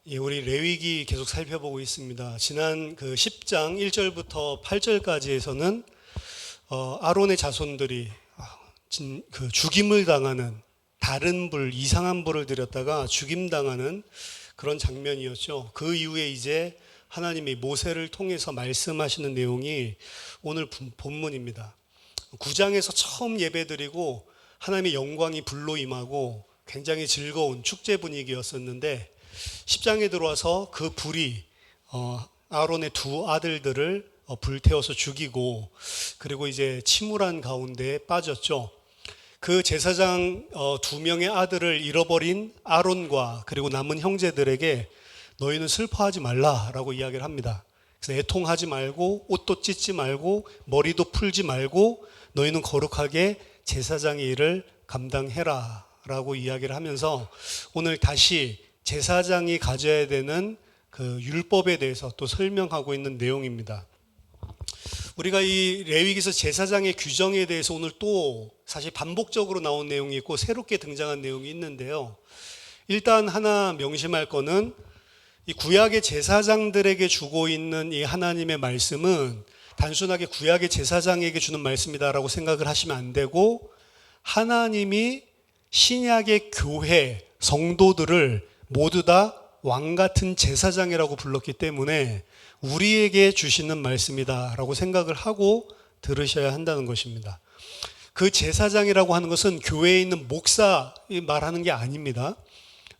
예, 우리 레위기 계속 살펴보고 있습니다. 지난 그 10장 1절부터 8절까지에서는 아론의 자손들이 죽임을 당하는 다른 불, 이상한 불을 들였다가 죽임당하는 그런 장면이었죠. 그 이후에 이제 하나님이 모세를 통해서 말씀하시는 내용이 오늘 본문입니다. 9장에서 처음 예배드리고 하나님의 영광이 불로 임하고 굉장히 즐거운 축제 분위기였었는데 10장에 들어와서 그 불이 아론의 두 아들들을 불태워서 죽이고 그리고 이제 침울한 가운데 빠졌죠. 그 제사장 두 명의 아들을 잃어버린 아론과 그리고 남은 형제들에게 너희는 슬퍼하지 말라라고 이야기를 합니다. 그래서 애통하지 말고 옷도 찢지 말고 머리도 풀지 말고 너희는 거룩하게 제사장의 일을 감당해라 라고 이야기를 하면서 오늘 다시 제사장이 가져야 되는 그 율법에 대해서 또 설명하고 있는 내용입니다. 우리가 이 레위기서 제사장의 규정에 대해서 오늘 또 사실 반복적으로 나온 내용이 있고 새롭게 등장한 내용이 있는데요. 일단 하나 명심할 거는 이 구약의 제사장들에게 주고 있는 이 하나님의 말씀은 단순하게 구약의 제사장에게 주는 말씀이다라고 생각을 하시면 안 되고 하나님이 신약의 교회, 성도들을 모두 다 왕같은 제사장이라고 불렀기 때문에 우리에게 주시는 말씀이다라고 생각을 하고 들으셔야 한다는 것입니다. 그 제사장이라고 하는 것은 교회에 있는 목사 말하는 게 아닙니다.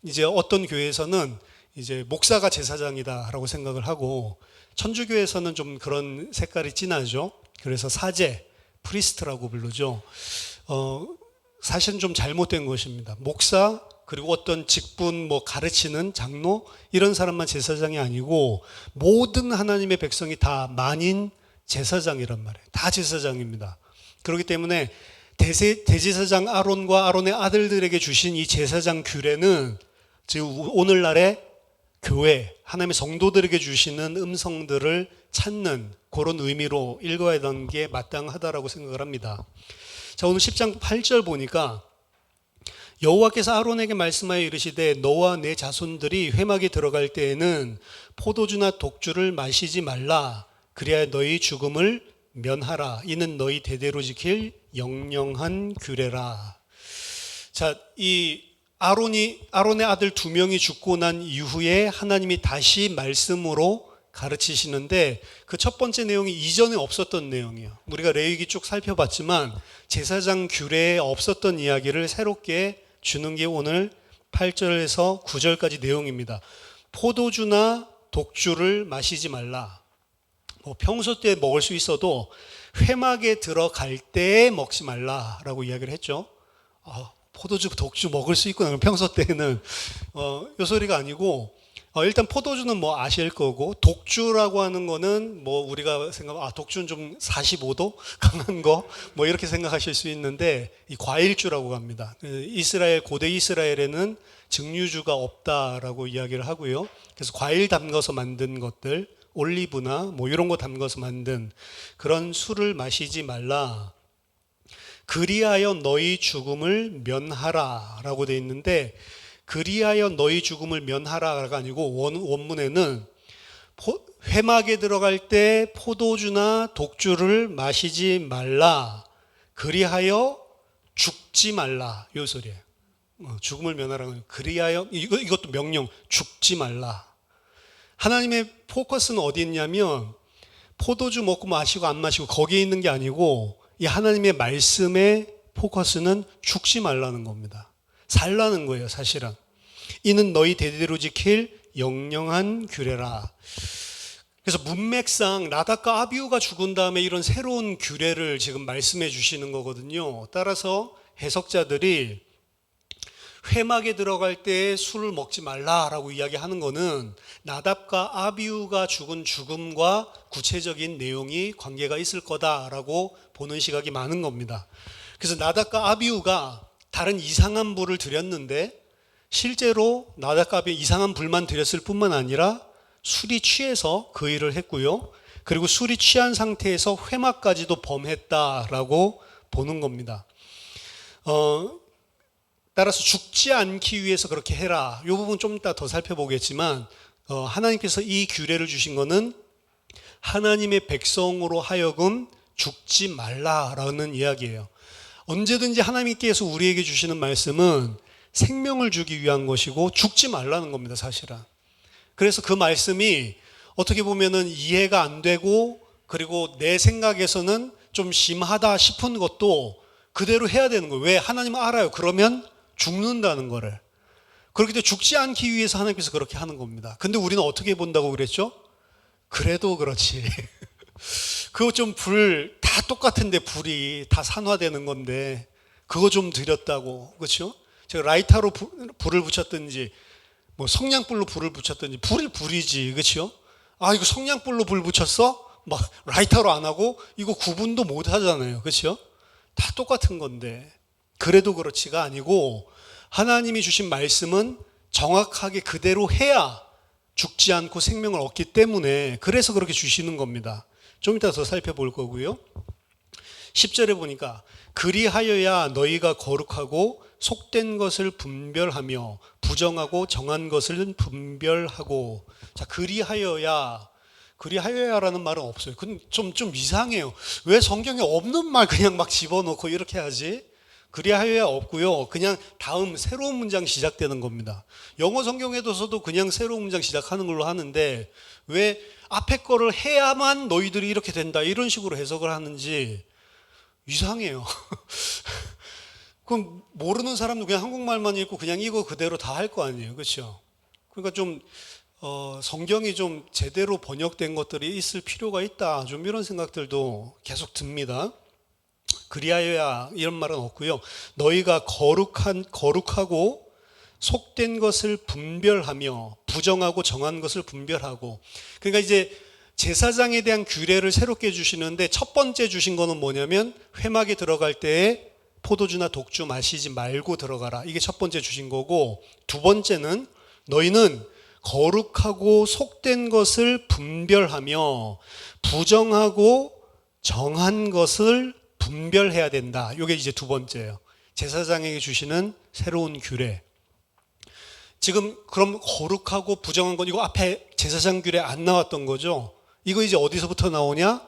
이제 어떤 교회에서는 이제 목사가 제사장이다라고 생각을 하고 천주교에서는 좀 그런 색깔이 진하죠. 그래서 사제, 프리스트라고 부르죠. 사실은 좀 잘못된 것입니다. 목사 그리고 어떤 직분 가르치는 장로 이런 사람만 제사장이 아니고 모든 하나님의 백성이 다 만인 제사장이란 말이에요. 다 제사장입니다. 그렇기 때문에 대제사장 아론과 아론의 아들들에게 주신 이 제사장 규례는 지금 오늘날의 교회, 하나님의 성도들에게 주시는 음성들을 찾는 그런 의미로 읽어야 되는 게 마땅하다라고 생각을 합니다. 자, 오늘 10장 8절 보니까 여호와께서 아론에게 말씀하여 이르시되 너와 내 자손들이 회막에 들어갈 때에는 포도주나 독주를 마시지 말라. 그래야 너희 죽음을 면하라. 이는 너희 대대로 지킬 영영한 규례라. 자, 이 아론의 아들 두 명이 죽고 난 이후에 하나님이 다시 말씀으로 가르치시는데 그 첫 번째 내용이 이전에 없었던 내용이에요. 우리가 레위기 쭉 살펴봤지만 제사장 규례에 없었던 이야기를 새롭게 주는 게 오늘 8절에서 9절까지 내용입니다. 포도주나 독주를 마시지 말라. 평소 때 먹을 수 있어도 회막에 들어갈 때 먹지 말라라고 이야기를 했죠. 포도주, 독주 먹을 수 있구나. 평소 때는 요 소리가 아니고 일단 포도주는 아실 거고 독주라고 하는 거는 우리가 독주는 좀 45도 강한 거 이렇게 생각하실 수 있는데 이 과일주라고 합니다. 고대 이스라엘에는 증류주가 없다라고 이야기를 하고요. 그래서 과일 담가서 만든 것들 올리브나 이런 거 담가서 만든 그런 술을 마시지 말라. 그리하여 너희 죽음을 면하라 라고 되어 있는데 그리하여 너희 죽음을 면하라가 아니고 원문에는 회막에 들어갈 때 포도주나 독주를 마시지 말라. 그리하여 죽지 말라. 이 소리예요. 죽음을 면하라는 그리하여 이것도 명령 죽지 말라. 하나님의 포커스는 어디 있냐면 포도주 먹고 마시고 안 마시고 거기에 있는 게 아니고 이 하나님의 말씀의 포커스는 죽지 말라는 겁니다. 살라는 거예요, 사실은. 이는 너희 대대로 지킬 영영한 규례라. 그래서 문맥상 나답과 아비후가 죽은 다음에 이런 새로운 규례를 지금 말씀해 주시는 거거든요. 따라서 해석자들이 회막에 들어갈 때 술을 먹지 말라라고 이야기하는 거는 나답과 아비후가 죽은 죽음과 구체적인 내용이 관계가 있을 거다라고 보는 시각이 많은 겁니다. 그래서 나답과 아비후가 다른 이상한 불을 드렸는데 실제로 나답과 아비후 이상한 불만 드렸을 뿐만 아니라 술이 취해서 그 일을 했고요. 그리고 술이 취한 상태에서 회막까지도 범했다라고 보는 겁니다. 따라서 죽지 않기 위해서 그렇게 해라. 이 부분 좀 이따 더 살펴보겠지만 하나님께서 이 규례를 주신 거는 하나님의 백성으로 하여금 죽지 말라라는 이야기예요. 언제든지 하나님께서 우리에게 주시는 말씀은 생명을 주기 위한 것이고 죽지 말라는 겁니다, 사실은. 그래서 그 말씀이 어떻게 보면은 이해가 안 되고 그리고 내 생각에서는 좀 심하다 싶은 것도 그대로 해야 되는 거예요. 왜? 하나님은 알아요. 그러면 죽는다는 거를. 그렇기 때문에 죽지 않기 위해서 하나님께서 그렇게 하는 겁니다. 근데 우리는 어떻게 본다고 그랬죠? 그래도 그렇지. 그거 좀 다 똑같은데 불이 다 산화되는 건데 그거 좀 드렸다고. 그렇죠? 제가 라이터로 불을 붙였든지 뭐 성냥불로 불을 붙였든지 불이지. 그렇죠? 아, 이거 성냥불로 불 붙였어? 막 라이터로 안 하고 이거 구분도 못 하잖아요. 그렇죠? 다 똑같은 건데 그래도 그렇지가 아니고 하나님이 주신 말씀은 정확하게 그대로 해야 죽지 않고 생명을 얻기 때문에 그래서 그렇게 주시는 겁니다. 좀 이따 더 살펴볼 거고요. 10절에 보니까 그리하여야 너희가 거룩하고 속된 것을 분별하며 부정하고 정한 것을 분별하고. 자, 그리하여야라는 말은 없어요. 좀 이상해요. 왜 성경에 없는 말 그냥 막 집어넣고 이렇게 하지? 그리하여야 없고요. 그냥 다음 새로운 문장 시작되는 겁니다. 영어 성경에서도 그냥 새로운 문장 시작하는 걸로 하는데 왜 앞에 거를 해야만 너희들이 이렇게 된다 이런 식으로 해석을 하는지 이상해요. 그럼 모르는 사람도 그냥 한국말만 읽고 그냥 이거 그대로 다 할 거 아니에요. 그렇죠? 그러니까 좀 성경이 좀 제대로 번역된 것들이 있을 필요가 있다. 좀 이런 생각들도 계속 듭니다. 그리하여야 이런 말은 없고요. 너희가 거룩하고 속된 것을 분별하며 부정하고 정한 것을 분별하고. 그러니까 이제 제사장에 대한 규례를 새롭게 주시는데 첫 번째 주신 거는 뭐냐면 회막에 들어갈 때에 포도주나 독주 마시지 말고 들어가라. 이게 첫 번째 주신 거고, 두 번째는 너희는 거룩하고 속된 것을 분별하며 부정하고 정한 것을 분별해야 된다. 이게 이제 두 번째예요. 제사장에게 주시는 새로운 규례. 지금 그럼 거룩하고 부정한 건 이거 앞에 제사장 규례 안 나왔던 거죠. 이거 이제 어디서부터 나오냐?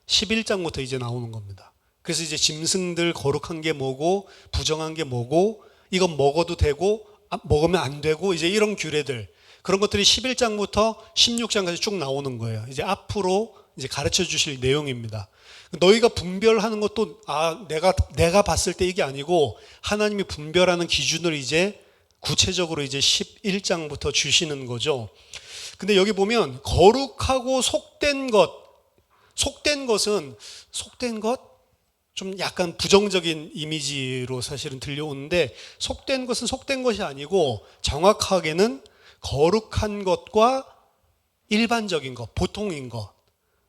11장부터 이제 나오는 겁니다. 그래서 이제 짐승들 거룩한 게 뭐고 부정한 게 뭐고 이건 먹어도 되고 먹으면 안 되고 이제 이런 규례들, 그런 것들이 11장부터 16장까지 쭉 나오는 거예요. 이제 앞으로 이제 가르쳐 주실 내용입니다. 너희가 분별하는 것도 내가 봤을 때 이게 아니고 하나님이 분별하는 기준을 이제 구체적으로 이제 11장부터 주시는 거죠. 근데 여기 보면 거룩하고 속된 것은 속된 것? 좀 약간 부정적인 이미지로 사실은 들려오는데 속된 것은 속된 것이 아니고 정확하게는 거룩한 것과 일반적인 것, 보통인 것,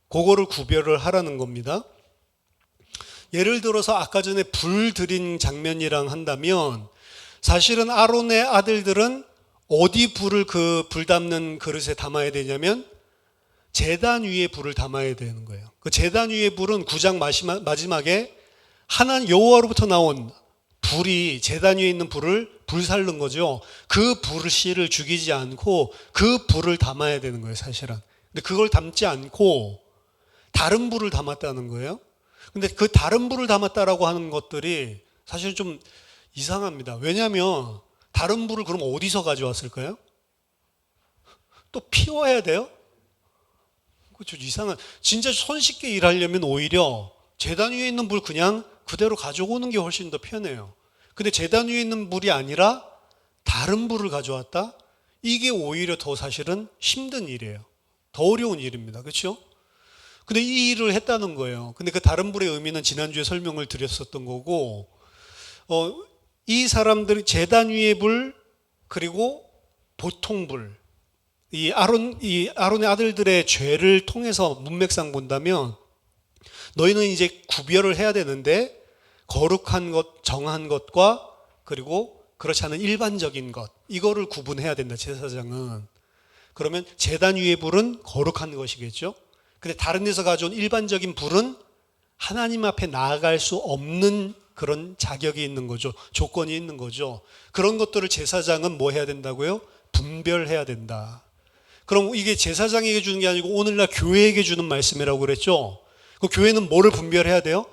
그거를 구별을 하라는 겁니다. 예를 들어서 아까 전에 불 들인 장면이랑 한다면 사실은 아론의 아들들은 어디 불을 그 불 담는 그릇에 담아야 되냐면 제단 위에 불을 담아야 되는 거예요. 그 제단 위에 불은 9장 마지막에 하나님 여호와로부터 나온 불이 제단 위에 있는 불을 불살른 거죠. 그 불씨를 죽이지 않고 그 불을 담아야 되는 거예요, 사실은. 근데 그걸 담지 않고 다른 불을 담았다는 거예요. 근데 그 다른 불을 담았다라고 하는 것들이 사실 좀 이상합니다. 왜냐하면 다른 불을 그럼 어디서 가져왔을까요? 또 피워야 돼요? 그렇죠. 진짜 손쉽게 일하려면 오히려 제단 위에 있는 불 그냥 그대로 가져오는 게 훨씬 더 편해요. 근데 제단 위에 있는 불이 아니라 다른 불을 가져왔다? 이게 오히려 더 사실은 힘든 일이에요. 더 어려운 일입니다. 그렇죠? 근데 이 일을 했다는 거예요. 근데 그 다른 불의 의미는 지난주에 설명을 드렸었던 거고, 이 사람들이 제단 위의 불 그리고 보통 불, 이 아론의 아들들의 죄를 통해서 문맥상 본다면 너희는 이제 구별을 해야 되는데 거룩한 것, 정한 것과 그리고 그렇지 않은 일반적인 것, 이거를 구분해야 된다, 제사장은. 그러면 제단 위의 불은 거룩한 것이겠죠. 근데 다른 데서 가져온 일반적인 불은 하나님 앞에 나아갈 수 없는 그런 자격이 있는 거죠. 조건이 있는 거죠. 그런 것들을 제사장은 뭐 해야 된다고요? 분별해야 된다. 그럼 이게 제사장에게 주는 게 아니고 오늘날 교회에게 주는 말씀이라고 그랬죠. 그 교회는 뭐를 분별해야 돼요?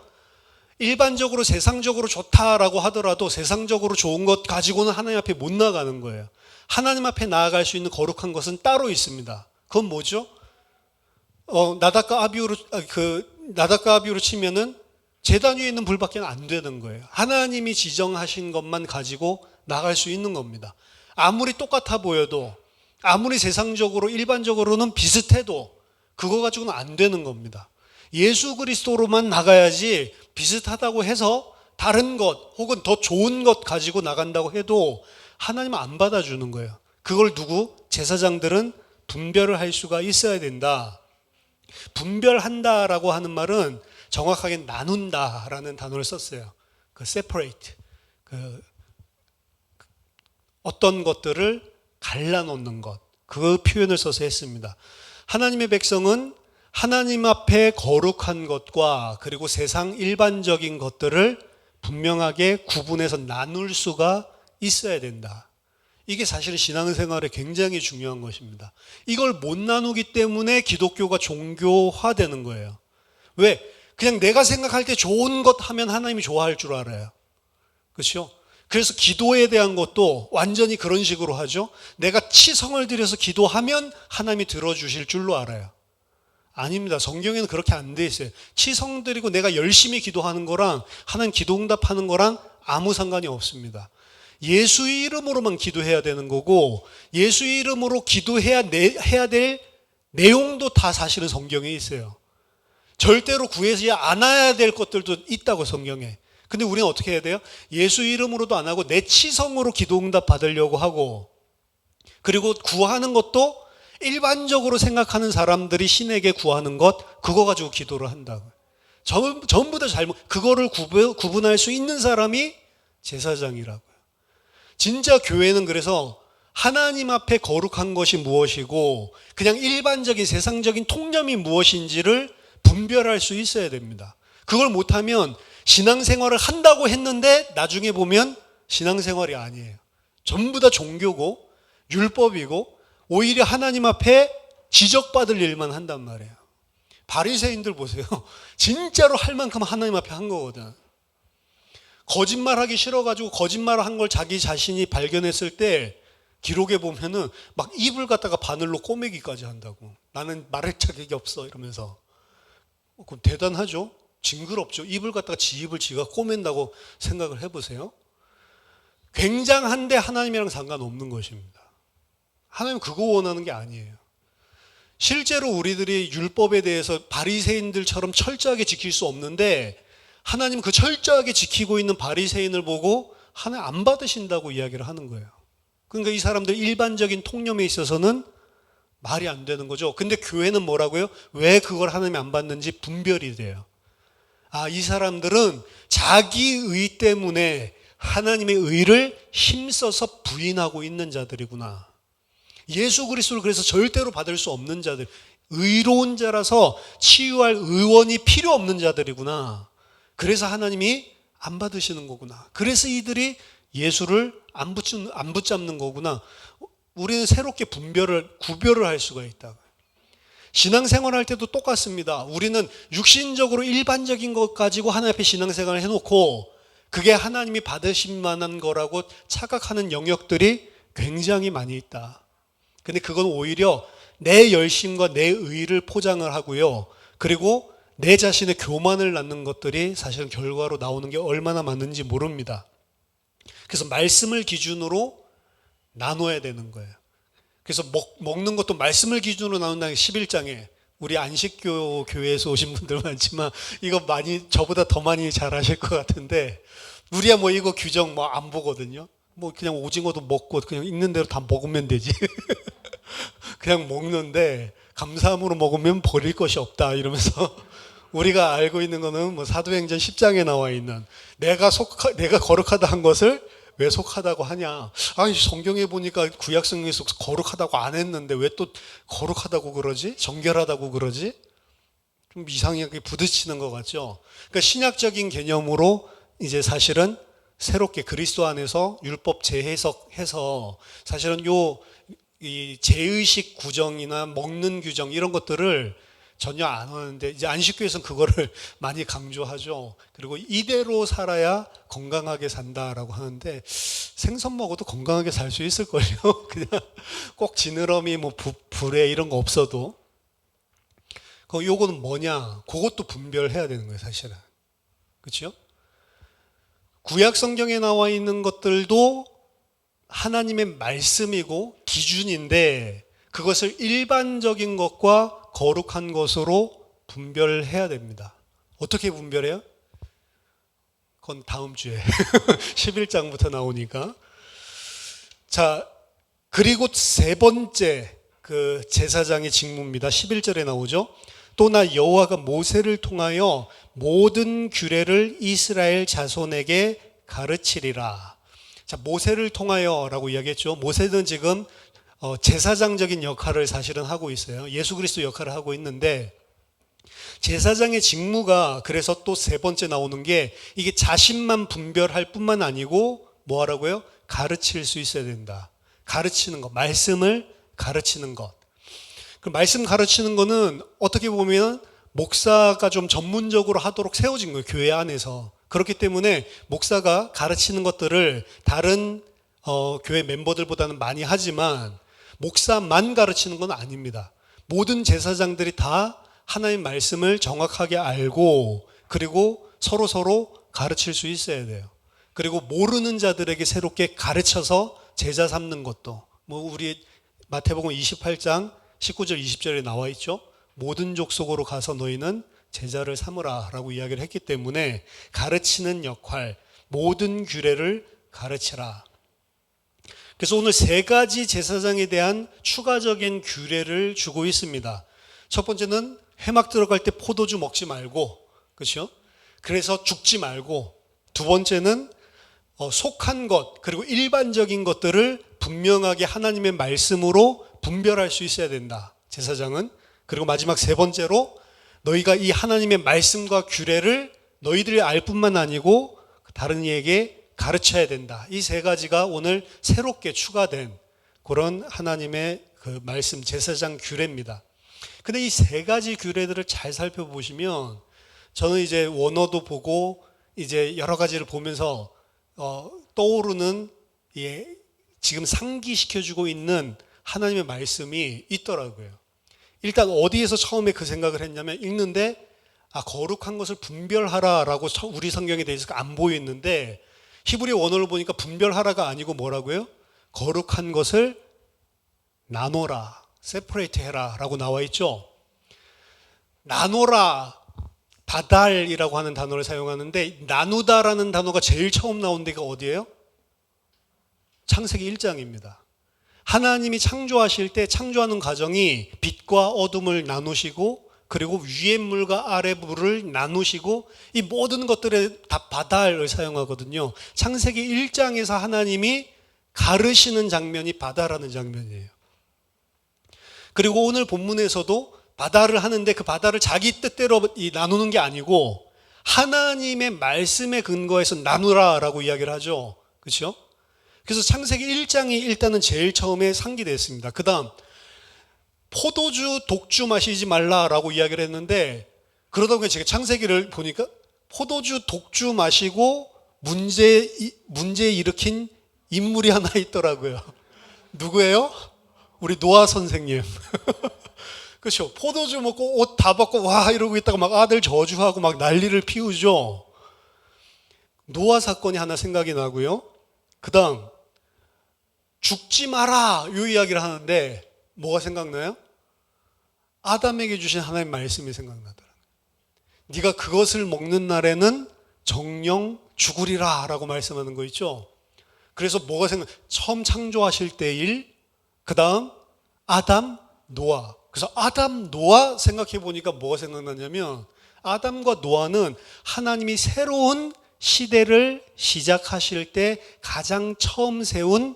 일반적으로 세상적으로 좋다라고 하더라도 세상적으로 좋은 것 가지고는 하나님 앞에 못 나가는 거예요. 하나님 앞에 나아갈 수 있는 거룩한 것은 따로 있습니다. 그건 뭐죠? 나닷과 아비후로 치면은 제단 위에 있는 불밖에 안 되는 거예요. 하나님이 지정하신 것만 가지고 나갈 수 있는 겁니다. 아무리 똑같아 보여도, 아무리 세상적으로 일반적으로는 비슷해도 그거 가지고는 안 되는 겁니다. 예수 그리스도로만 나가야지 비슷하다고 해서 다른 것 혹은 더 좋은 것 가지고 나간다고 해도 하나님은 안 받아주는 거예요. 그걸 누구? 제사장들은 분별을 할 수가 있어야 된다. 분별한다라고 하는 말은 정확하게 나눈다라는 단어를 썼어요. 그 separate, 어떤 것들을 갈라놓는 것, 그 표현을 써서 했습니다. 하나님의 백성은 하나님 앞에 거룩한 것과 그리고 세상 일반적인 것들을 분명하게 구분해서 나눌 수가 있어야 된다. 이게 사실은 신앙생활에 굉장히 중요한 것입니다. 이걸 못 나누기 때문에 기독교가 종교화되는 거예요. 왜? 그냥 내가 생각할 때 좋은 것 하면 하나님이 좋아할 줄 알아요. 그렇죠? 그래서 기도에 대한 것도 완전히 그런 식으로 하죠. 내가 치성을 들여서 기도하면 하나님이 들어주실 줄로 알아요. 아닙니다. 성경에는 그렇게 안 돼 있어요. 치성 드리고 내가 열심히 기도하는 거랑 하나님 기도 응답하는 거랑 아무 상관이 없습니다. 예수의 이름으로만 기도해야 되는 거고 예수의 이름으로 기도해야 될 내용도 다 사실은 성경에 있어요. 절대로 구하지 않아야 될 것들도 있다고 성경에. 근데 우리는 어떻게 해야 돼요? 예수 이름으로도 안 하고 내 치성으로 기도 응답 받으려고 하고 그리고 구하는 것도 일반적으로 생각하는 사람들이 신에게 구하는 것 그거 가지고 기도를 한다고요. 전부 다 잘못. 그거를 구분할 수 있는 사람이 제사장이라고요. 진짜 교회는 그래서 하나님 앞에 거룩한 것이 무엇이고 그냥 일반적인 세상적인 통념이 무엇인지를 분별할 수 있어야 됩니다. 그걸 못하면 신앙생활을 한다고 했는데 나중에 보면 신앙생활이 아니에요. 전부 다 종교고 율법이고 오히려 하나님 앞에 지적받을 일만 한단 말이에요. 바리새인들 보세요. 진짜로 할 만큼 하나님 앞에 한 거거든. 거짓말하기 싫어가지고 거짓말을 한 걸 자기 자신이 발견했을 때 기록에 보면은 막 입을 갖다가 바늘로 꼬매기까지 한다고. 나는 말할 자격이 없어 이러면서. 그럼 대단하죠? 징그럽죠? 입을 갖다가 지 입을 지가 꼬맨다고 생각을 해보세요. 굉장한데 하나님이랑 상관없는 것입니다. 하나님 그거 원하는 게 아니에요. 실제로 우리들이 율법에 대해서 바리새인들처럼 철저하게 지킬 수 없는데 하나님 그 철저하게 지키고 있는 바리새인을 보고 하나님 안 받으신다고 이야기를 하는 거예요. 그러니까 이 사람들 일반적인 통념에 있어서는 말이 안 되는 거죠. 근데 교회는 뭐라고요? 왜 그걸 하나님이 안 받는지 분별이 돼요. 아, 이 사람들은 자기 의 때문에 하나님의 의를 힘써서 부인하고 있는 자들이구나. 예수 그리스도를 그래서 절대로 받을 수 없는 자들, 의로운 자라서 치유할 의원이 필요 없는 자들이구나. 그래서 하나님이 안 받으시는 거구나. 그래서 이들이 예수를 안 붙잡는 거구나. 우리는 새롭게 구별을 할 수가 있다. 신앙생활 할 때도 똑같습니다. 우리는 육신적으로 일반적인 것 가지고 하나님 앞에 신앙생활을 해놓고 그게 하나님이 받으실 만한 거라고 착각하는 영역들이 굉장히 많이 있다. 근데 그건 오히려 내 열심과 내 의를 포장을 하고요. 그리고 내 자신의 교만을 낳는 것들이 사실은 결과로 나오는 게 얼마나 많은지 모릅니다. 그래서 말씀을 기준으로 나눠야 되는 거예요. 그래서 먹는 것도 말씀을 기준으로 나눈다는 게 11장에 우리 안식교 교회에서 오신 분들 많지만 이거 많이 저보다 더 많이 잘 아실 것 같은데 우리야 뭐 이거 규정 뭐 안 보거든요. 뭐 그냥 오징어도 먹고 그냥 있는 대로 다 먹으면 되지. 그냥 먹는데 감사함으로 먹으면 버릴 것이 없다 이러면서 우리가 알고 있는 거는 뭐 사도행전 10장에 나와 있는 내가 거룩하다 한 것을 왜 속하다고 하냐. 아니 성경에 보니까 구약성경에서 거룩하다고 안 했는데 왜 또 거룩하다고 그러지? 정결하다고 그러지? 좀 이상하게 부딪히는 것 같죠. 그러니까 신약적인 개념으로 이제 사실은 새롭게 그리스도 안에서 율법 재해석해서 사실은 이 제의식 규정이나 먹는 규정 이런 것들을 전혀 안 하는데, 이제 안식교에서는 그거를 많이 강조하죠. 그리고 이대로 살아야 건강하게 산다라고 하는데, 생선 먹어도 건강하게 살 수 있을걸요. 그냥 꼭 지느러미 뭐 불에 이런 거 없어도. 요거는 뭐냐? 그것도 분별해야 되는 거예요, 사실은. 그렇죠? 구약 성경에 나와 있는 것들도 하나님의 말씀이고 기준인데, 그것을 일반적인 것과 거룩한 것으로 분별해야 됩니다. 어떻게 분별해요? 그건 다음 주에 11장부터 나오니까. 자, 그리고 세 번째 그 제사장의 직무입니다. 11절에 나오죠. 또 나 여호와가 모세를 통하여 모든 규례를 이스라엘 자손에게 가르치리라. 자, 모세를 통하여라고 이야기했죠. 모세는 지금 제사장적인 역할을 사실은 하고 있어요. 예수 그리스도 역할을 하고 있는데, 제사장의 직무가 그래서 또 세 번째 나오는 게, 이게 자신만 분별할 뿐만 아니고 뭐 하라고요? 가르칠 수 있어야 된다. 가르치는 것, 말씀을 가르치는 것. 그 말씀 가르치는 거는 어떻게 보면 목사가 좀 전문적으로 하도록 세워진 거예요, 교회 안에서. 그렇기 때문에 목사가 가르치는 것들을 다른 교회 멤버들보다는 많이 하지만, 목사만 가르치는 건 아닙니다. 모든 제사장들이 다 하나님 말씀을 정확하게 알고, 그리고 서로 가르칠 수 있어야 돼요. 그리고 모르는 자들에게 새롭게 가르쳐서 제자 삼는 것도, 뭐 우리 마태복음 28장 19절 20절에 나와 있죠. 모든 족속으로 가서 너희는 제자를 삼으라 라고 이야기를 했기 때문에, 가르치는 역할, 모든 규례를 가르치라. 그래서 오늘 세 가지 제사장에 대한 추가적인 규례를 주고 있습니다. 첫 번째는 회막 들어갈 때 포도주 먹지 말고, 그렇죠? 그래서 죽지 말고. 두 번째는 속한 것, 그리고 일반적인 것들을 분명하게 하나님의 말씀으로 분별할 수 있어야 된다, 제사장은. 그리고 마지막 세 번째로, 너희가 이 하나님의 말씀과 규례를 너희들이 알 뿐만 아니고 다른 이에게 가르쳐야 된다. 이 세 가지가 오늘 새롭게 추가된 그런 하나님의 그 말씀, 제사장 규례입니다. 근데 이 세 가지 규례들을 잘 살펴보시면, 저는 이제 원어도 보고 이제 여러 가지를 보면서 떠오르는 지금 상기시켜주고 있는 하나님의 말씀이 있더라고요. 일단 어디에서 처음에 그 생각을 했냐면, 읽는데 거룩한 것을 분별하라라고 우리 성경에 대해서 안 보였는데, 히브리 원어를 보니까 분별하라가 아니고 뭐라고요? 거룩한 것을 나눠라, 세퍼레이트 해라 라고 나와 있죠. 나눠라, 바달이라고 하는 단어를 사용하는데, 나누다라는 단어가 제일 처음 나온 데가 어디예요? 창세기 1장입니다. 하나님이 창조하실 때 창조하는 과정이 빛과 어둠을 나누시고, 그리고 위의 물과 아래 물을 나누시고, 이 모든 것들에 다 바달을 사용하거든요. 창세기 1장에서 하나님이 가르시는 장면이 바다라는 장면이에요. 그리고 오늘 본문에서도 바다를 하는데, 그 바다를 자기 뜻대로 나누는 게 아니고 하나님의 말씀에 근거해서 나누라라고 이야기를 하죠. 그렇죠? 그래서 창세기 1장이 일단은 제일 처음에 상기됐습니다. 그 다음 포도주, 독주 마시지 말라라고 이야기를 했는데, 그러다 보니까 제가 창세기를 보니까 포도주, 독주 마시고 문제 일으킨 인물이 하나 있더라고요. 누구예요? 우리 노아 선생님. 그렇죠. 포도주 먹고 옷 다 벗고 와 이러고 있다가 막 아들 저주하고 막 난리를 피우죠. 노아 사건이 하나 생각이 나고요. 그 다음 죽지 마라 이 이야기를 하는데 뭐가 생각나요? 아담에게 주신 하나님의 말씀이 생각나더라고요. 네가 그것을 먹는 날에는 정령 죽으리라 라고 말씀하는 거 있죠. 그래서 뭐가 처음 창조하실 때 일, 그 다음 아담, 노아. 그래서 아담, 노아 생각해 보니까 뭐가 생각나냐면, 아담과 노아는 하나님이 새로운 시대를 시작하실 때 가장 처음 세운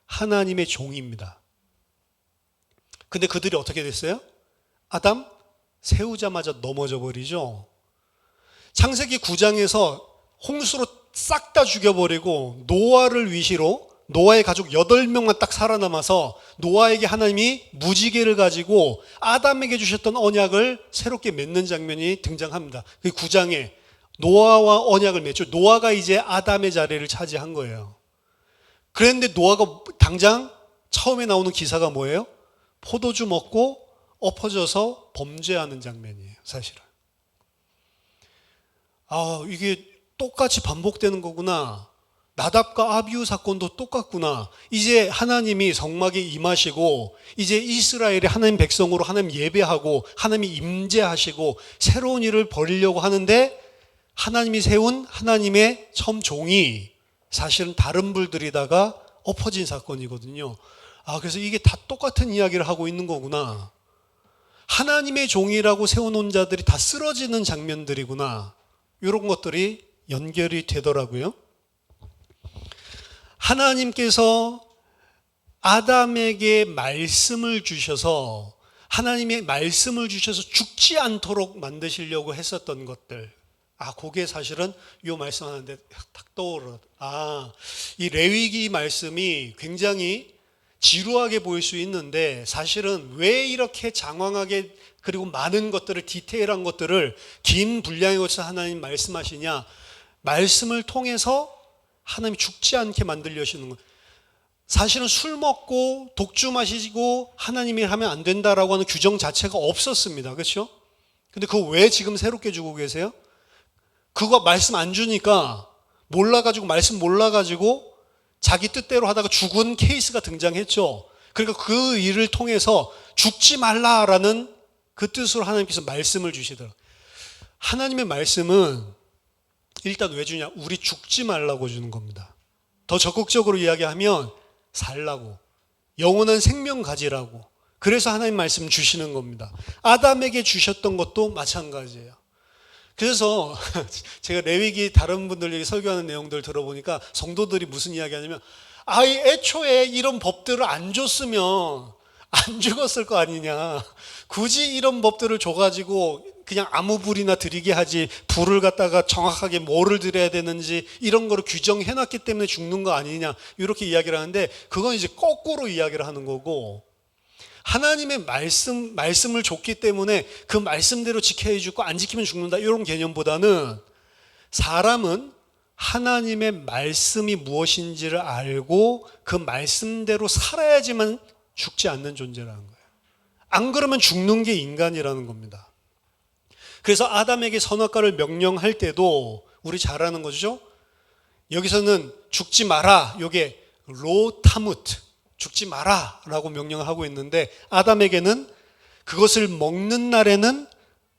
하나님의 종입니다. 근데 그들이 어떻게 됐어요? 아담 세우자마자 넘어져 버리죠. 창세기 9장에서 홍수로 싹 다 죽여버리고 노아를 위시로 노아의 가족 8명만 딱 살아남아서 노아에게 하나님이 무지개를 가지고 아담에게 주셨던 언약을 새롭게 맺는 장면이 등장합니다. 그 9장에 노아와 언약을 맺죠. 노아가 이제 아담의 자리를 차지한 거예요. 그런데 노아가 당장 처음에 나오는 기사가 뭐예요? 포도주 먹고 엎어져서 범죄하는 장면이에요, 사실은. 이게 똑같이 반복되는 거구나. 나답과 아비후 사건도 똑같구나. 이제 하나님이 성막에 임하시고 이제 이스라엘이 하나님 백성으로 하나님 예배하고 하나님이 임재하시고 새로운 일을 벌이려고 하는데 하나님이 세운 하나님의 처음 종이 사실은 다른 불들이다가 엎어진 사건이거든요. 그래서 이게 다 똑같은 이야기를 하고 있는 거구나. 하나님의 종이라고 세워놓은 자들이 다 쓰러지는 장면들이구나. 이런 것들이 연결이 되더라고요. 하나님께서 아담에게 말씀을 주셔서 하나님의 말씀을 주셔서 죽지 않도록 만드시려고 했었던 것들. 그게 사실은 이 말씀하는데 딱 떠오르. 이 레위기 말씀이 굉장히 지루하게 보일 수 있는데 사실은 왜 이렇게 장황하게 그리고 많은 것들을 디테일한 것들을 긴 분량에 걸쳐서 하나님 말씀하시냐. 말씀을 통해서 하나님이 죽지 않게 만들려시는 거예요. 사실은 술 먹고 독주 마시고 하나님이 하면 안 된다라고 하는 규정 자체가 없었습니다. 그렇죠? 근데 그거 왜 지금 새롭게 주고 계세요? 그거 말씀 안 주니까 몰라가지고 말씀 몰라가지고 자기 뜻대로 하다가 죽은 케이스가 등장했죠. 그러니까 그 일을 통해서 죽지 말라라는 그 뜻으로 하나님께서 말씀을 주시더라고요. 하나님의 말씀은 일단 왜 주냐? 우리 죽지 말라고 주는 겁니다. 더 적극적으로 이야기하면 살라고, 영원한 생명 가지라고. 그래서 하나님 말씀 주시는 겁니다. 아담에게 주셨던 것도 마찬가지예요. 그래서 제가 레위기 다른 분들에게 설교하는 내용들 들어보니까 성도들이 무슨 이야기 하냐면 애초에 이런 법들을 안 줬으면 안 죽었을 거 아니냐. 굳이 이런 법들을 줘가지고 그냥 아무 불이나 드리게 하지 불을 갖다가 정확하게 뭐를 드려야 되는지 이런 거를 규정해놨기 때문에 죽는 거 아니냐. 이렇게 이야기를 하는데 그건 이제 거꾸로 이야기를 하는 거고 하나님의 말씀을 줬기 때문에 그 말씀대로 지켜야 죽고 안 지키면 죽는다 이런 개념보다는 사람은 하나님의 말씀이 무엇인지를 알고 그 말씀대로 살아야지만 죽지 않는 존재라는 거예요. 안 그러면 죽는 게 인간이라는 겁니다. 그래서 아담에게 선악과를 명령할 때도 우리 잘 아는 거죠. 여기서는 죽지 마라. 이게 로타무트, 죽지 마라 라고 명령을 하고 있는데 아담에게는 그것을 먹는 날에는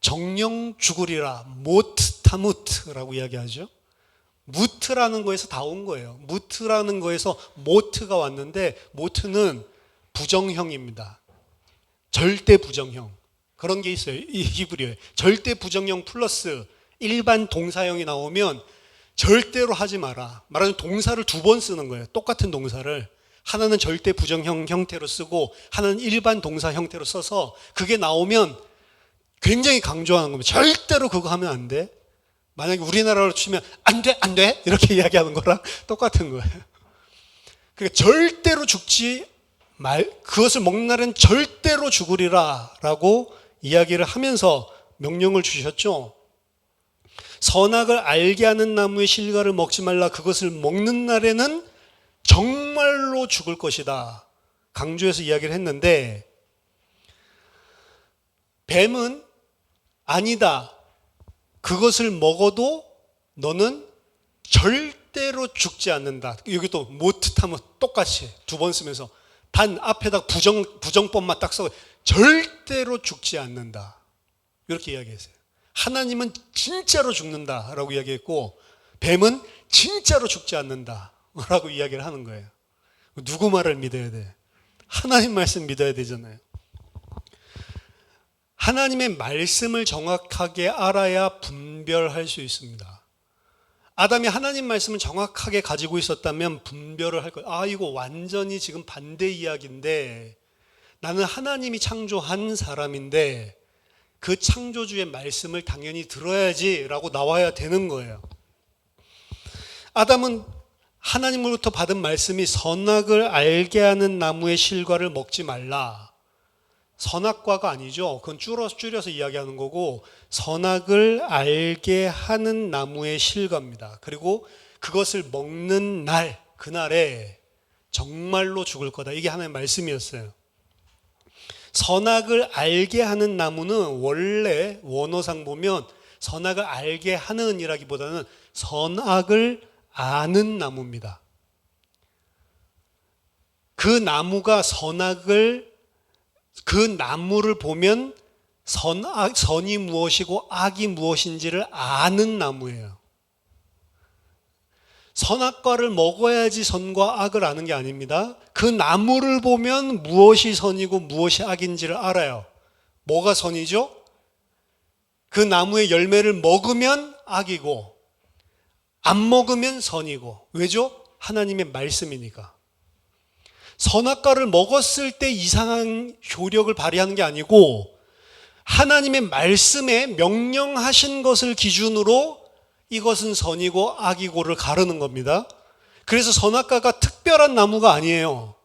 정령 죽으리라. 모트타무트라고 이야기하죠. 무트라는 거에서 다 온 거예요. 무트라는 거에서 모트가 왔는데 모트는 부정형입니다. 절대 부정형. 그런 게 있어요. 이 히브리어에. 절대 부정형 플러스 일반 동사형이 나오면 절대로 하지 마라. 말하자면 동사를 2번 쓰는 거예요. 똑같은 동사를. 하나는 절대 부정형 형태로 쓰고 하나는 일반 동사 형태로 써서 그게 나오면 굉장히 강조하는 겁니다. 절대로 그거 하면 안 돼. 만약에 우리나라로 치면 안 돼, 안 돼. 이렇게 이야기하는 거랑 똑같은 거예요. 그러니까 절대로 죽지 그것을 먹는 날은 절대로 죽으리라 라고 이야기를 하면서 명령을 주셨죠. 선악을 알게 하는 나무의 실과를 먹지 말라. 그것을 먹는 날에는 정말로 죽을 것이다. 강조해서 이야기를 했는데 뱀은 아니다. 그것을 먹어도 너는 절대로 죽지 않는다. 여기 또 모트타면 똑같이 2번 쓰면서 단 앞에다 부정법만 딱 써 절대로 죽지 않는다. 이렇게 이야기했어요. 하나님은 진짜로 죽는다라고 이야기했고 뱀은 진짜로 죽지 않는다라고 이야기를 하는 거예요. 누구 말을 믿어야 돼? 하나님 말씀 믿어야 되잖아요. 하나님의 말씀을 정확하게 알아야 분별할 수 있습니다. 아담이 하나님 말씀을 정확하게 가지고 있었다면 분별을 할 거예요. 이거 완전히 지금 반대 이야기인데 나는 하나님이 창조한 사람인데 그 창조주의 말씀을 당연히 들어야지 라고 나와야 되는 거예요. 아담은 하나님으로부터 받은 말씀이 선악을 알게 하는 나무의 실과를 먹지 말라. 선악과가 아니죠. 그건 줄여서 이야기하는 거고, 선악을 알게 하는 나무의 실과입니다. 그리고 그것을 먹는 날, 그날에 정말로 죽을 거다. 이게 하나님의 말씀이었어요. 선악을 알게 하는 나무는 원래 원어상 보면 선악을 알게 하는 이라기보다는 선악을 아는 나무입니다. 그 나무가 그 나무를 보면 선이 무엇이고 악이 무엇인지를 아는 나무예요. 선악과를 먹어야지 선과 악을 아는 게 아닙니다. 그 나무를 보면 무엇이 선이고 무엇이 악인지를 알아요. 뭐가 선이죠? 그 나무의 열매를 먹으면 악이고 안 먹으면 선이고. 왜죠? 하나님의 말씀이니까. 선악과를 먹었을 때 이상한 효력을 발휘하는 게 아니고 하나님의 말씀에 명령하신 것을 기준으로 이것은 선이고 악이고를 가르는 겁니다. 그래서 선악과가 특별한 나무가 아니에요.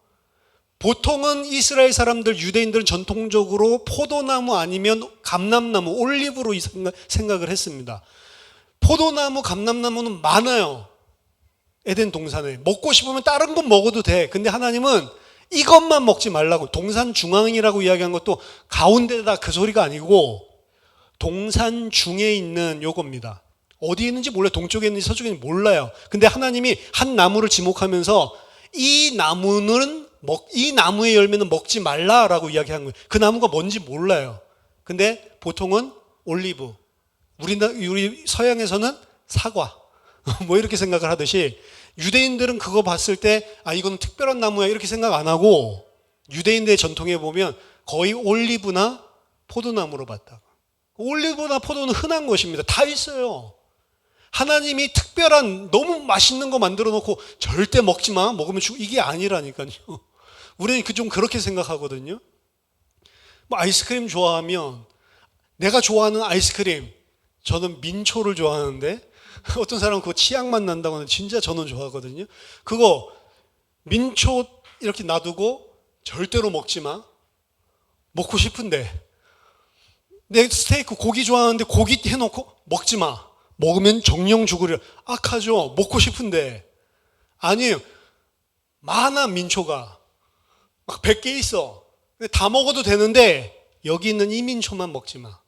보통은 이스라엘 사람들, 유대인들은 전통적으로 포도나무 아니면 감람나무, 올리브로 생각을 했습니다. 포도나무, 감람나무는 많아요. 에덴 동산에. 먹고 싶으면 다른 건 먹어도 돼. 근데 하나님은 이것만 먹지 말라고. 동산 중앙이라고 이야기한 것도 가운데다 그 소리가 아니고 동산 중에 있는 요겁니다. 어디에 있는지 몰라요. 동쪽에 있는지 서쪽에 있는지 몰라요. 근데 하나님이 한 나무를 지목하면서 이 나무의 열매는 먹지 말라라고 이야기한 거예요. 그 나무가 뭔지 몰라요. 근데 보통은 올리브. 우리 서양에서는 사과. 뭐 이렇게 생각을 하듯이 유대인들은 그거 봤을 때 이건 특별한 나무야 이렇게 생각 안 하고 유대인들의 전통에 보면 거의 올리브나 포도나무로 봤다고. 올리브나 포도는 흔한 것입니다. 다 있어요. 하나님이 특별한 너무 맛있는 거 만들어 놓고 절대 먹지 마. 먹으면 이게 아니라니까요. 우리는 좀 그렇게 생각하거든요. 뭐 아이스크림 좋아하면 내가 좋아하는 아이스크림 저는 민초를 좋아하는데 어떤 사람은 그거 치약만 난다고 하는데 진짜 저는 좋아하거든요. 그거 민초 이렇게 놔두고 절대로 먹지 마. 먹고 싶은데 내 스테이크 고기 좋아하는데 고기 해놓고 먹지 마. 먹으면 정령 죽으려. 악하죠. 먹고 싶은데. 아니에요. 많아 민초가. 막 100개 있어. 다 먹어도 되는데 여기 있는 이 민초만 먹지 마.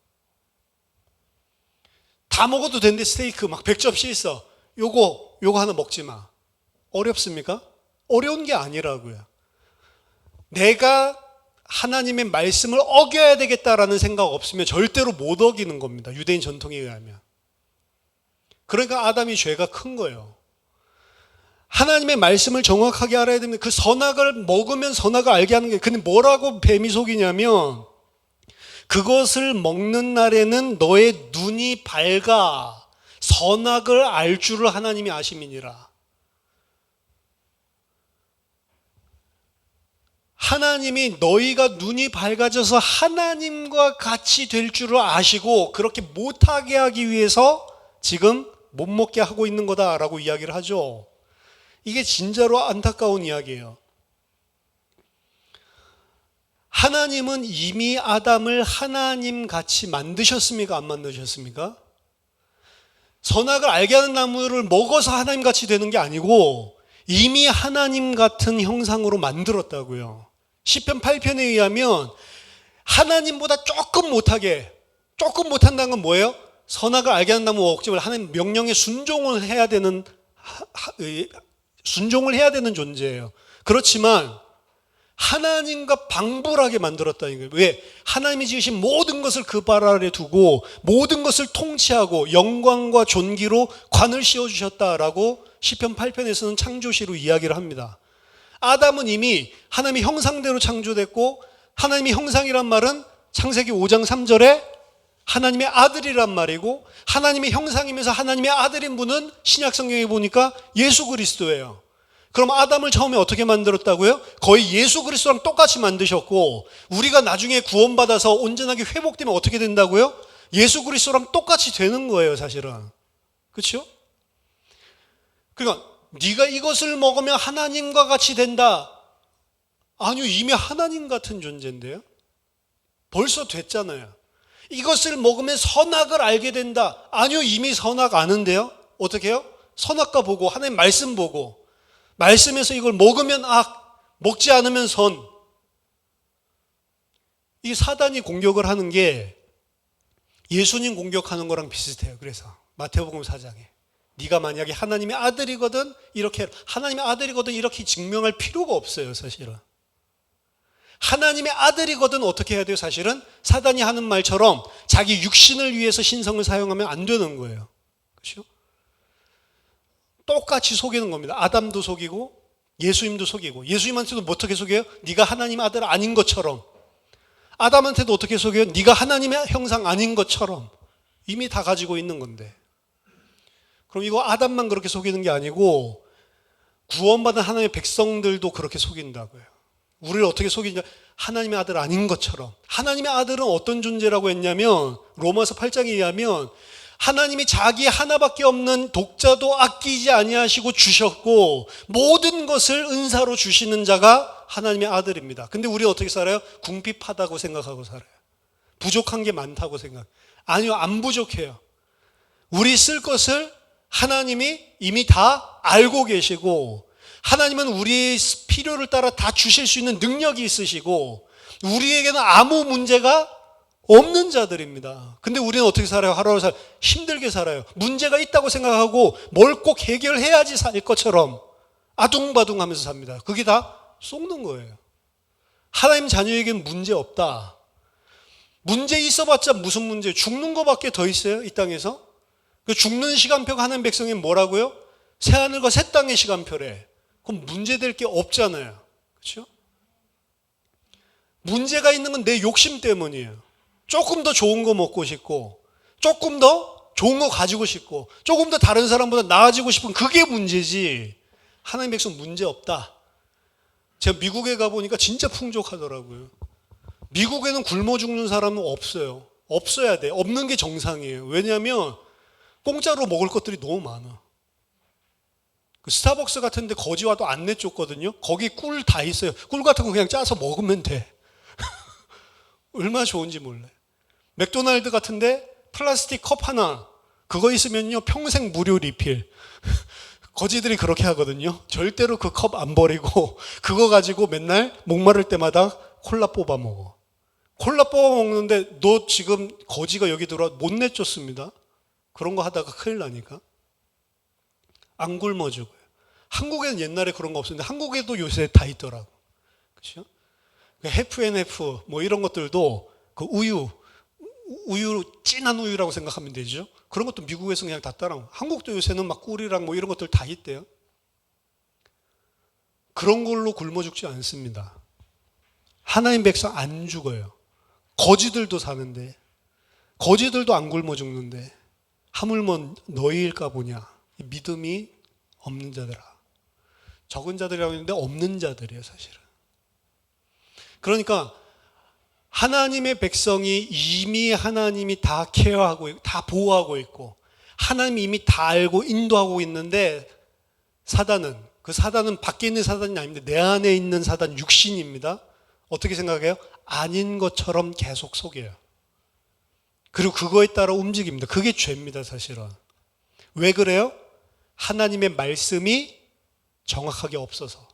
다 먹어도 되는데 스테이크 막 100접시 있어. 요거 하나 먹지 마. 어렵습니까? 어려운 게 아니라고요. 내가 하나님의 말씀을 어겨야 되겠다라는 생각 없으면 절대로 못 어기는 겁니다. 유대인 전통에 의하면. 그러니까 아담이 죄가 큰 거예요. 하나님의 말씀을 정확하게 알아야 됩니다. 그 선악을 먹으면 선악을 알게 하는 게. 근데 뭐라고 뱀이 속이냐면 그것을 먹는 날에는 너의 눈이 밝아 선악을 알 줄을 하나님이 아심이니라. 하나님이 너희가 눈이 밝아져서 하나님과 같이 될 줄을 아시고 그렇게 못하게 하기 위해서 지금 못 먹게 하고 있는 거다라고 이야기를 하죠. 이게 진짜로 안타까운 이야기예요. 하나님은 이미 아담을 하나님같이 만드셨습니까? 안 만드셨습니까? 선악을 알게 하는 나무를 먹어서 하나님같이 되는 게 아니고 이미 하나님 같은 형상으로 만들었다고요. 시편 8편에 의하면 하나님보다 조금 못한다는 건 뭐예요? 선악을 알게 하는 나무 먹지 말라. 하나님 명령에 순종을 해야 되는 존재예요. 그렇지만 하나님과 방불하게 만들었다는 거예요. 왜? 하나님이 지으신 모든 것을 그 발 아래 두고 모든 것을 통치하고 영광과 존귀로 관을 씌워주셨다라고 시편 8편에서는 창조시로 이야기를 합니다. 아담은 이미 하나님의 형상대로 창조됐고 하나님의 형상이란 말은 창세기 5장 3절에 하나님의 아들이란 말이고 하나님의 형상이면서 하나님의 아들인 분은 신약 성경에 보니까 예수 그리스도예요. 그럼 아담을 처음에 어떻게 만들었다고요? 거의 예수 그리스도랑 똑같이 만드셨고 우리가 나중에 구원받아서 온전하게 회복되면 어떻게 된다고요? 예수 그리스도랑 똑같이 되는 거예요, 사실은. 그렇죠? 그러니까 네가 이것을 먹으면 하나님과 같이 된다. 아니요, 이미 하나님 같은 존재인데요. 벌써 됐잖아요. 이것을 먹으면 선악을 알게 된다. 아니요, 이미 선악 아는데요. 어떻게 해요? 선악과 보고 하나님 말씀 보고 말씀에서 이걸 먹으면 악, 먹지 않으면 선. 이 사단이 공격을 하는 게 예수님 공격하는 거랑 비슷해요. 그래서 마태복음 4장에 네가 만약에 하나님의 아들이거든 이렇게 하나님의 아들이거든 이렇게 증명할 필요가 없어요. 사실은 하나님의 아들이거든 어떻게 해야 돼요? 사실은 사단이 하는 말처럼 자기 육신을 위해서 신성을 사용하면 안 되는 거예요. 그렇죠? 똑같이 속이는 겁니다. 아담도 속이고 예수님도 속이고 예수님한테도 어떻게 속여요? 네가 하나님의 아들 아닌 것처럼. 아담한테도 어떻게 속여요? 네가 하나님의 형상 아닌 것처럼. 이미 다 가지고 있는 건데. 그럼 이거 아담만 그렇게 속이는 게 아니고 구원받은 하나님의 백성들도 그렇게 속인다고요. 우리를 어떻게 속이냐? 하나님의 아들 아닌 것처럼. 하나님의 아들은 어떤 존재라고 했냐면 로마서 8장에 의하면 하나님이 자기 하나밖에 없는 독자도 아끼지 아니하시고 주셨고 모든 것을 은사로 주시는 자가 하나님의 아들입니다. 근데 우리 어떻게 살아요? 궁핍하다고 생각하고 살아요. 부족한 게 많다고 생각. 아니요, 안 부족해요. 우리 쓸 것을 하나님이 이미 다 알고 계시고 하나님은 우리의 필요를 따라 다 주실 수 있는 능력이 있으시고 우리에게는 아무 문제가 없는 자들입니다. 근데 우리는 어떻게 살아요? 하루하루 힘들게 살아요. 문제가 있다고 생각하고 뭘 꼭 해결해야지 살 것처럼 아둥바둥하면서 삽니다. 그게 다 속는 거예요. 하나님 자녀에게는 문제 없다. 문제 있어봤자 무슨 문제? 죽는 거밖에 더 있어요? 이 땅에서? 그 죽는 시간표가 하나님 백성이 뭐라고요? 새하늘과 새 땅의 시간표래. 그럼 문제될 게 없잖아요. 그렇죠? 문제가 있는 건 내 욕심 때문이에요. 조금 더 좋은 거 먹고 싶고 조금 더 좋은 거 가지고 싶고 조금 더 다른 사람보다 나아지고 싶은 그게 문제지 하나님 백성 문제 없다. 제가 미국에 가보니까 진짜 풍족하더라고요. 미국에는 굶어 죽는 사람은 없어요. 없어야 돼. 없는 게 정상이에요. 왜냐하면 공짜로 먹을 것들이 너무 많아. 그 스타벅스 같은 데 거지 와도 안내 줬거든요. 거기 꿀 다 있어요. 꿀 같은 거 그냥 짜서 먹으면 돼. 얼마나 좋은지 몰라요. 맥도날드 같은데 플라스틱 컵 하나 그거 있으면요 평생 무료 리필. 거지들이 그렇게 하거든요. 절대로 그 컵 안 버리고 그거 가지고 맨날 목마를 때마다 콜라 뽑아 먹어. 콜라 뽑아 먹는데 너 지금 거지가 여기 들어와 못 내쫓습니다. 그런 거 하다가 큰일 나니까. 안 굶어 죽어요. 한국에는 옛날에 그런 거 없었는데 한국에도 요새 다 있더라고. 그렇죠? FNF 뭐 이런 것들도 그 우유 진한 우유라고 생각하면 되죠. 그런 것도 미국에서 그냥 다 따라오고 한국도 요새는 막 꿀이랑 뭐 이런 것들 다 있대요. 그런 걸로 굶어 죽지 않습니다. 하나님 백성 안 죽어요. 거지들도 사는데 거지들도 안 굶어 죽는데 하물며 너희일까 보냐. 믿음이 없는 자들아. 적은 자들이라고 했는데 없는 자들이에요 사실은. 그러니까 하나님의 백성이 이미 하나님이 다 케어하고 있고 다 보호하고 있고 하나님이 이미 다 알고 인도하고 있는데 그 사단은 밖에 있는 사단이 아닙니다. 내 안에 있는 사단 육신입니다. 어떻게 생각해요? 아닌 것처럼 계속 속여요. 그리고 그거에 따라 움직입니다. 그게 죄입니다 사실은. 왜 그래요? 하나님의 말씀이 정확하게 없어서.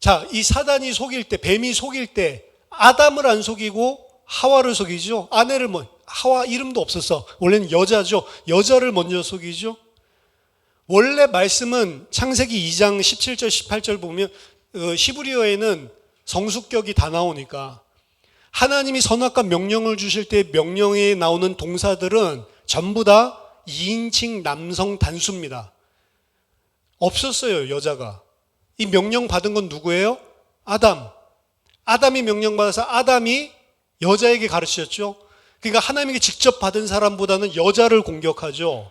자, 이 사단이 속일 때, 뱀이 속일 때 아담을 안 속이고 하와를 속이죠. 아내를 하와 이름도 없었어. 원래는 여자죠. 여자를 먼저 속이죠. 원래 말씀은 창세기 2장 17절 18절 보면 히브리어에는 성수격이 다 나오니까 하나님이 선악과 명령을 주실 때 명령에 나오는 동사들은 전부 다 2인칭 남성 단수입니다. 없었어요 여자가. 이 명령 받은 건 누구예요? 아담이 명령받아서 아담이 여자에게 가르치셨죠. 그러니까 하나님에게 직접 받은 사람보다는 여자를 공격하죠.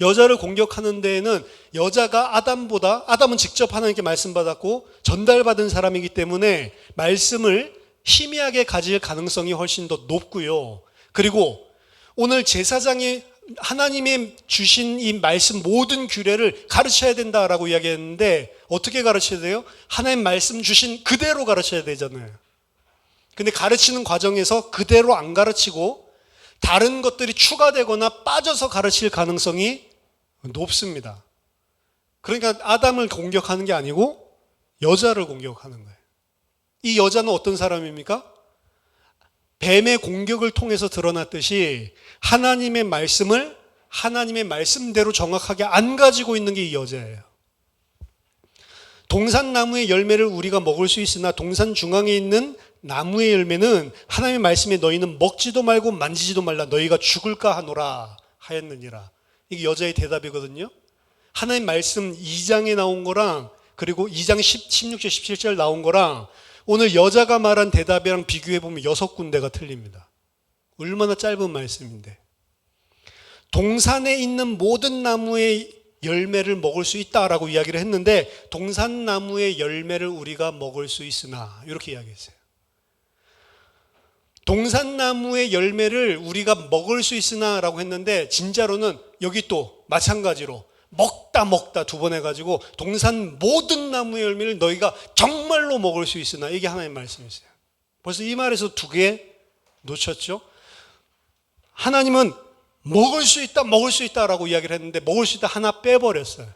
여자를 공격하는 데에는 여자가 아담은 직접 하나님께 말씀 받았고 전달받은 사람이기 때문에 말씀을 희미하게 가질 가능성이 훨씬 더 높고요. 그리고 오늘 제사장이 하나님의 주신 이 말씀 모든 규례를 가르쳐야 된다라고 이야기했는데 어떻게 가르쳐야 돼요? 하나님 말씀 주신 그대로 가르쳐야 되잖아요. 근데 가르치는 과정에서 그대로 안 가르치고 다른 것들이 추가되거나 빠져서 가르칠 가능성이 높습니다. 그러니까 아담을 공격하는 게 아니고 여자를 공격하는 거예요. 이 여자는 어떤 사람입니까? 뱀의 공격을 통해서 드러났듯이 하나님의 말씀을 하나님의 말씀대로 정확하게 안 가지고 있는 게 이 여자예요. 동산나무의 열매를 우리가 먹을 수 있으나 동산 중앙에 있는 나무의 열매는 하나님의 말씀에 너희는 먹지도 말고 만지지도 말라 너희가 죽을까 하노라 하였느니라. 이게 여자의 대답이거든요. 하나님 말씀 2장에 나온 거랑 그리고 2장 16절 17절 나온 거랑 오늘 여자가 말한 대답이랑 비교해보면 6군데가 틀립니다. 얼마나 짧은 말씀인데. 동산에 있는 모든 나무의 열매를 먹을 수 있다라고 이야기를 했는데 동산나무의 열매를 우리가 먹을 수 있으나 이렇게 이야기했어요. 동산나무의 열매를 우리가 먹을 수 있으나 라고 했는데 진짜로는 여기 또 마찬가지로 먹다 두 번 해가지고 동산 모든 나무의 열매를 너희가 정말로 먹을 수 있으나 이게 하나님의 말씀이었어요. 벌써 이 말에서 2개 놓쳤죠. 하나님은 먹을 수 있다라고 이야기를 했는데 먹을 수 있다 하나 빼버렸어요.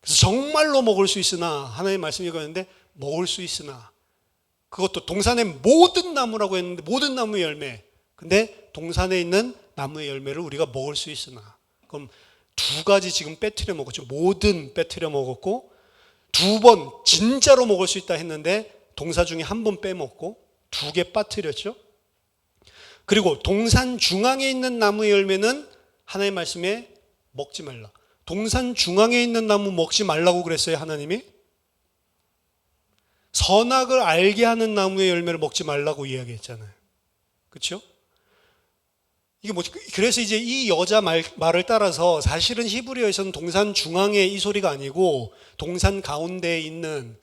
그래서 정말로 먹을 수 있으나 하나님의 말씀이 이거였는데 먹을 수 있으나 그것도 동산의 모든 나무라고 했는데 모든 나무의 열매. 근데 동산에 있는 나무의 열매를 우리가 먹을 수 있으나 그럼 2가지 지금 빼뜨려 먹었죠. 모든 빼뜨려 먹었고 2번 진짜로 먹을 수 있다 했는데 동사 중에 1번 빼먹고 2개 빠뜨렸죠. 그리고 동산 중앙에 있는 나무의 열매는 하나님의 말씀에 먹지 말라. 동산 중앙에 있는 나무 먹지 말라고 그랬어요, 하나님이? 선악을 알게 하는 나무의 열매를 먹지 말라고 이야기했잖아요. 그렇죠? 이게 그래서 이제 이 여자 말을 따라서 사실은 히브리어에서는 동산 중앙에 이 소리가 아니고 동산 가운데에 있는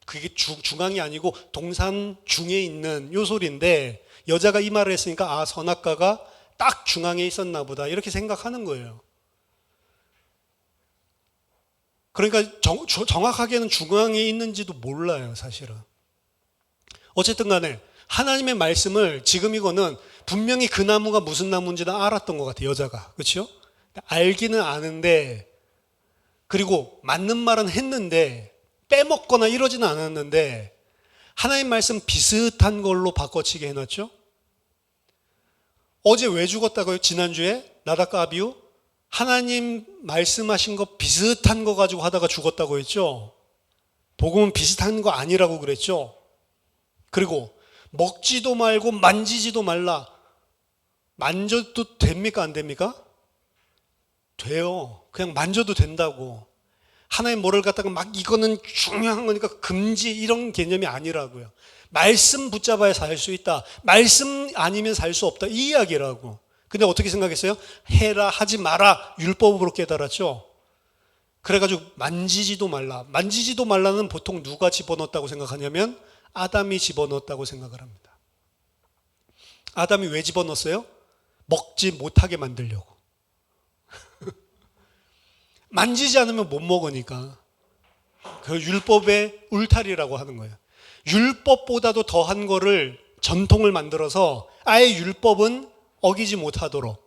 그게 중앙이 아니고 동산 중에 있는 요 소리인데 여자가 이 말을 했으니까 선악과가 딱 중앙에 있었나 보다 이렇게 생각하는 거예요. 그러니까 정확하게는 중앙에 있는지도 몰라요, 사실은. 어쨌든 간에 하나님의 말씀을 지금 이거는 분명히 그 나무가 무슨 나무인지는 알았던 것 같아요, 여자가. 그렇죠? 알기는 아는데 그리고 맞는 말은 했는데 빼먹거나 이러지는 않았는데 하나님 말씀 비슷한 걸로 바꿔치게 해놨죠. 어제 왜 죽었다고요? 지난주에 나답과 아비후 하나님 말씀하신 거 비슷한 거 가지고 하다가 죽었다고 했죠. 복음은 비슷한 거 아니라고 그랬죠. 그리고 먹지도 말고 만지지도 말라. 만져도 됩니까? 안 됩니까? 돼요. 그냥 만져도 된다고. 하나님 뭐를 갖다가 막 이거는 중요한 거니까 금지 이런 개념이 아니라고요. 말씀 붙잡아야 살 수 있다. 말씀 아니면 살 수 없다. 이 이야기라고. 근데 어떻게 생각했어요? 해라 하지 마라 율법으로 깨달았죠. 그래가지고 만지지도 말라. 만지지도 말라는 보통 누가 집어넣었다고 생각하냐면 아담이 집어넣었다고 생각을 합니다. 아담이 왜 집어넣었어요? 먹지 못하게 만들려고. 만지지 않으면 못 먹으니까. 그 율법의 울타리라고 하는 거예요. 율법보다도 더한 거를 전통을 만들어서 아예 율법은 어기지 못하도록.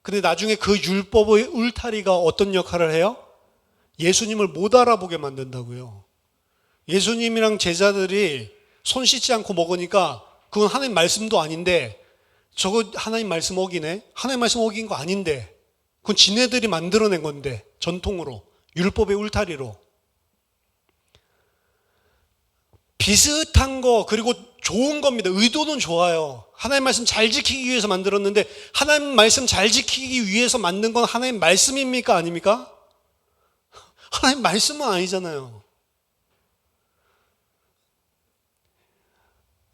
근데 나중에 그 율법의 울타리가 어떤 역할을 해요? 예수님을 못 알아보게 만든다고요. 예수님이랑 제자들이 손 씻지 않고 먹으니까 그건 하나님 말씀도 아닌데 저거 하나님 말씀 어기네? 하나님 말씀 어긴 거 아닌데 그건 지네들이 만들어낸 건데 전통으로 율법의 울타리로 비슷한 거 그리고 좋은 겁니다. 의도는 좋아요. 하나님 말씀 잘 지키기 위해서 만들었는데 하나님 말씀 잘 지키기 위해서 만든 건 하나님 말씀입니까? 아닙니까? 하나님 말씀은 아니잖아요.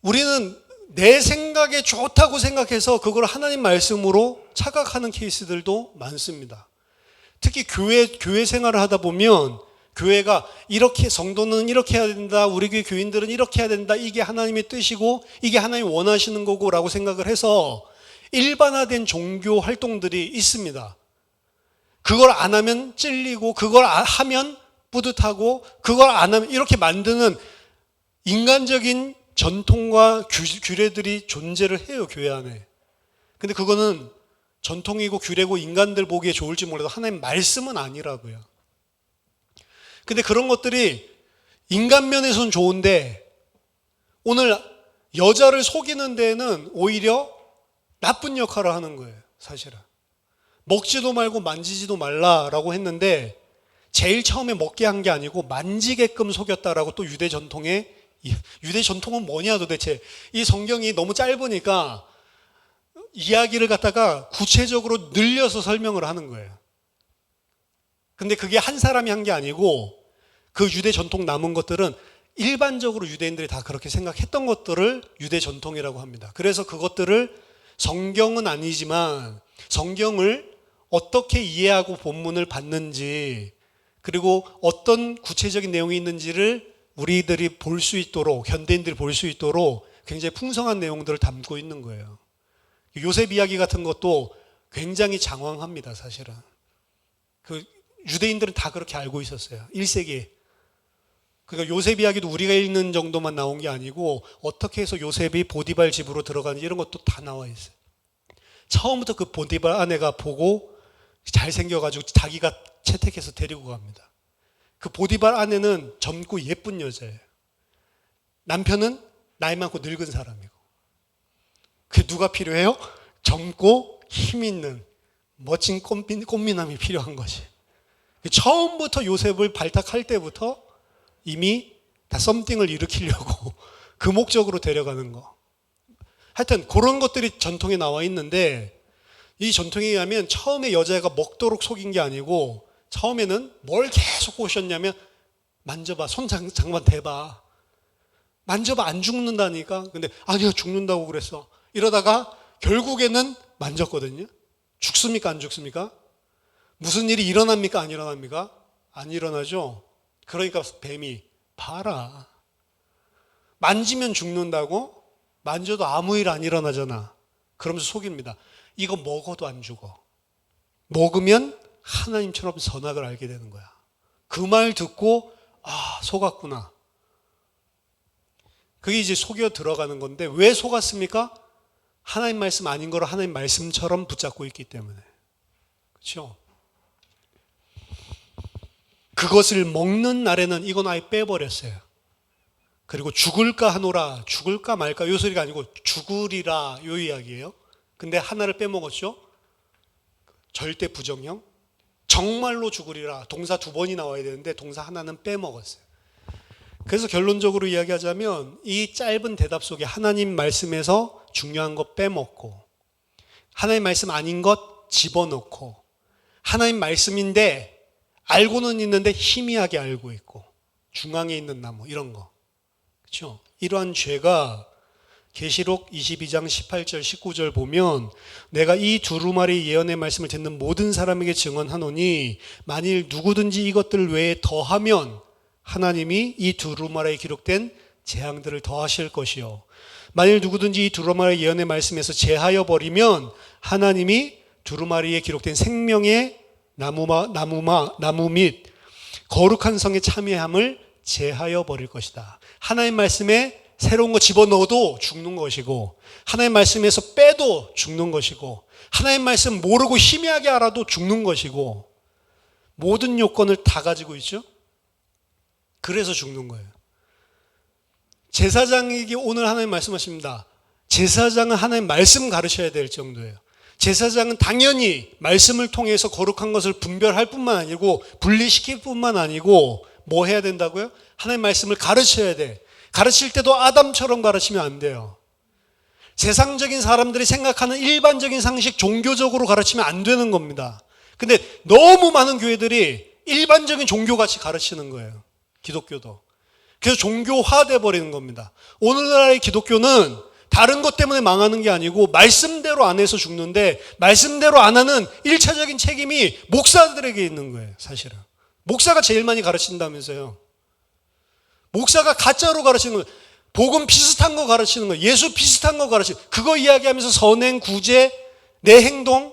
우리는 내 생각에 좋다고 생각해서 그걸 하나님 말씀으로 착각하는 케이스들도 많습니다. 특히 교회 생활을 하다 보면 교회가 이렇게 성도는 이렇게 해야 된다. 우리 교회 교인들은 이렇게 해야 된다. 이게 하나님의 뜻이고 이게 하나님이 원하시는 거고 라고 생각을 해서 일반화된 종교 활동들이 있습니다. 그걸 안 하면 찔리고, 그걸 하면 뿌듯하고, 그걸 안 하면 이렇게 만드는 인간적인 전통과 규례들이 존재를 해요, 교회 안에. 근데 그거는 전통이고 규례고 인간들 보기에 좋을지 몰라도 하나님 말씀은 아니라고요. 근데 그런 것들이 인간 면에서는 좋은데 오늘 여자를 속이는 데는 오히려 나쁜 역할을 하는 거예요, 사실은. 먹지도 말고 만지지도 말라라고 했는데 제일 처음에 먹게 한 게 아니고 만지게끔 속였다라고 또 유대 전통에, 유대 전통은 뭐냐 도대체. 이 성경이 너무 짧으니까 이야기를 갖다가 구체적으로 늘려서 설명을 하는 거예요. 근데 그게 한 사람이 한 게 아니고 그 유대 전통 남은 것들은 일반적으로 유대인들이 다 그렇게 생각했던 것들을 유대 전통이라고 합니다. 그래서 그것들을 성경은 아니지만 성경을 어떻게 이해하고 본문을 받는지, 그리고 어떤 구체적인 내용이 있는지를 우리들이 볼 수 있도록, 현대인들이 볼 수 있도록 굉장히 풍성한 내용들을 담고 있는 거예요. 요셉 이야기 같은 것도 굉장히 장황합니다, 사실은. 그 유대인들은 다 그렇게 알고 있었어요, 1세기에. 그러니까 요셉 이야기도 우리가 읽는 정도만 나온 게 아니고 어떻게 해서 요셉이 보디발 집으로 들어가는지 이런 것도 다 나와 있어요. 처음부터 그 보디발 아내가 보고 잘생겨가지고 자기가 채택해서 데리고 갑니다. 그 보디발 아내는 젊고 예쁜 여자예요. 남편은 나이 많고 늙은 사람이고. 그 누가 필요해요? 젊고 힘 있는 멋진 꽃미남이 필요한 거지. 처음부터 요셉을 발탁할 때부터 이미 다 썸띵을 일으키려고 그 목적으로 데려가는 거. 하여튼 그런 것들이 전통에 나와 있는데, 이 전통에 의하면 처음에 여자가 먹도록 속인 게 아니고 처음에는 뭘 계속 꼬셨냐면 만져봐, 손 장만 대봐, 만져봐, 안 죽는다니까. 근데 아니야, 죽는다고 그랬어. 이러다가 결국에는 만졌거든요. 죽습니까, 안 죽습니까? 무슨 일이 일어납니까, 안 일어납니까? 안 일어나죠. 그러니까 뱀이 봐라, 만지면 죽는다고? 만져도 아무 일 안 일어나잖아. 그러면서 속입니다. 이거 먹어도 안 죽어. 먹으면 하나님처럼 선악을 알게 되는 거야. 그 말 듣고 속았구나. 그게 이제 속여 들어가는 건데, 왜 속았습니까? 하나님 말씀 아닌 거를 하나님 말씀처럼 붙잡고 있기 때문에. 그렇죠? 그것을 먹는 날에는 이건 아예 빼버렸어요. 그리고 죽을까 하노라, 죽을까 말까 요 소리가 아니고 죽으리라 요 이야기예요. 근데 하나를 빼먹었죠. 절대 부정형. 정말로 죽으리라, 동사 2번이 나와야 되는데 동사 하나는 빼먹었어요. 그래서 결론적으로 이야기하자면 이 짧은 대답 속에 하나님 말씀에서 중요한 것 빼먹고, 하나님 말씀 아닌 것 집어넣고, 하나님 말씀인데 알고는 있는데 희미하게 알고 있고, 중앙에 있는 나무 이런 거. 그렇죠? 이러한 죄가 계시록 22장 18절 19절 보면, 내가 이 두루마리 예언의 말씀을 듣는 모든 사람에게 증언하노니 만일 누구든지 이것들 외에 더하면 하나님이 이 두루마리에 기록된 재앙들을 더하실 것이요, 만일 누구든지 이 두루마리 예언의 말씀에서 제하여 버리면 하나님이 두루마리에 기록된 생명의 나무 및 거룩한 성의 참여함을 제하여 버릴 것이다. 하나님 말씀에 새로운 거 집어넣어도 죽는 것이고, 하나님 말씀에서 빼도 죽는 것이고, 하나님 말씀 모르고 희미하게 알아도 죽는 것이고, 모든 요건을 다 가지고 있죠. 그래서 죽는 거예요. 제사장에게 오늘 하나님 말씀하십니다. 제사장은 하나님 말씀 가르쳐야 될 정도예요. 제사장은 당연히 말씀을 통해서 거룩한 것을 분별할 뿐만 아니고 분리시킬 뿐만 아니고 뭐 해야 된다고요? 하나님 말씀을 가르쳐야 돼. 가르칠 때도 아담처럼 가르치면 안 돼요. 세상적인 사람들이 생각하는 일반적인 상식, 종교적으로 가르치면 안 되는 겁니다. 근데 너무 많은 교회들이 일반적인 종교같이 가르치는 거예요, 기독교도. 그래서 종교화돼 버리는 겁니다. 오늘날의 기독교는 다른 것 때문에 망하는 게 아니고 말씀대로 안 해서 죽는데, 말씀대로 안 하는 1차적인 책임이 목사들에게 있는 거예요, 사실은. 목사가 제일 많이 가르친다면서요. 목사가 가짜로 가르치는 거예요. 복음 비슷한 거 가르치는 거예요. 예수 비슷한 거 가르치는 거예요. 그거 이야기하면서 선행, 구제, 내 행동,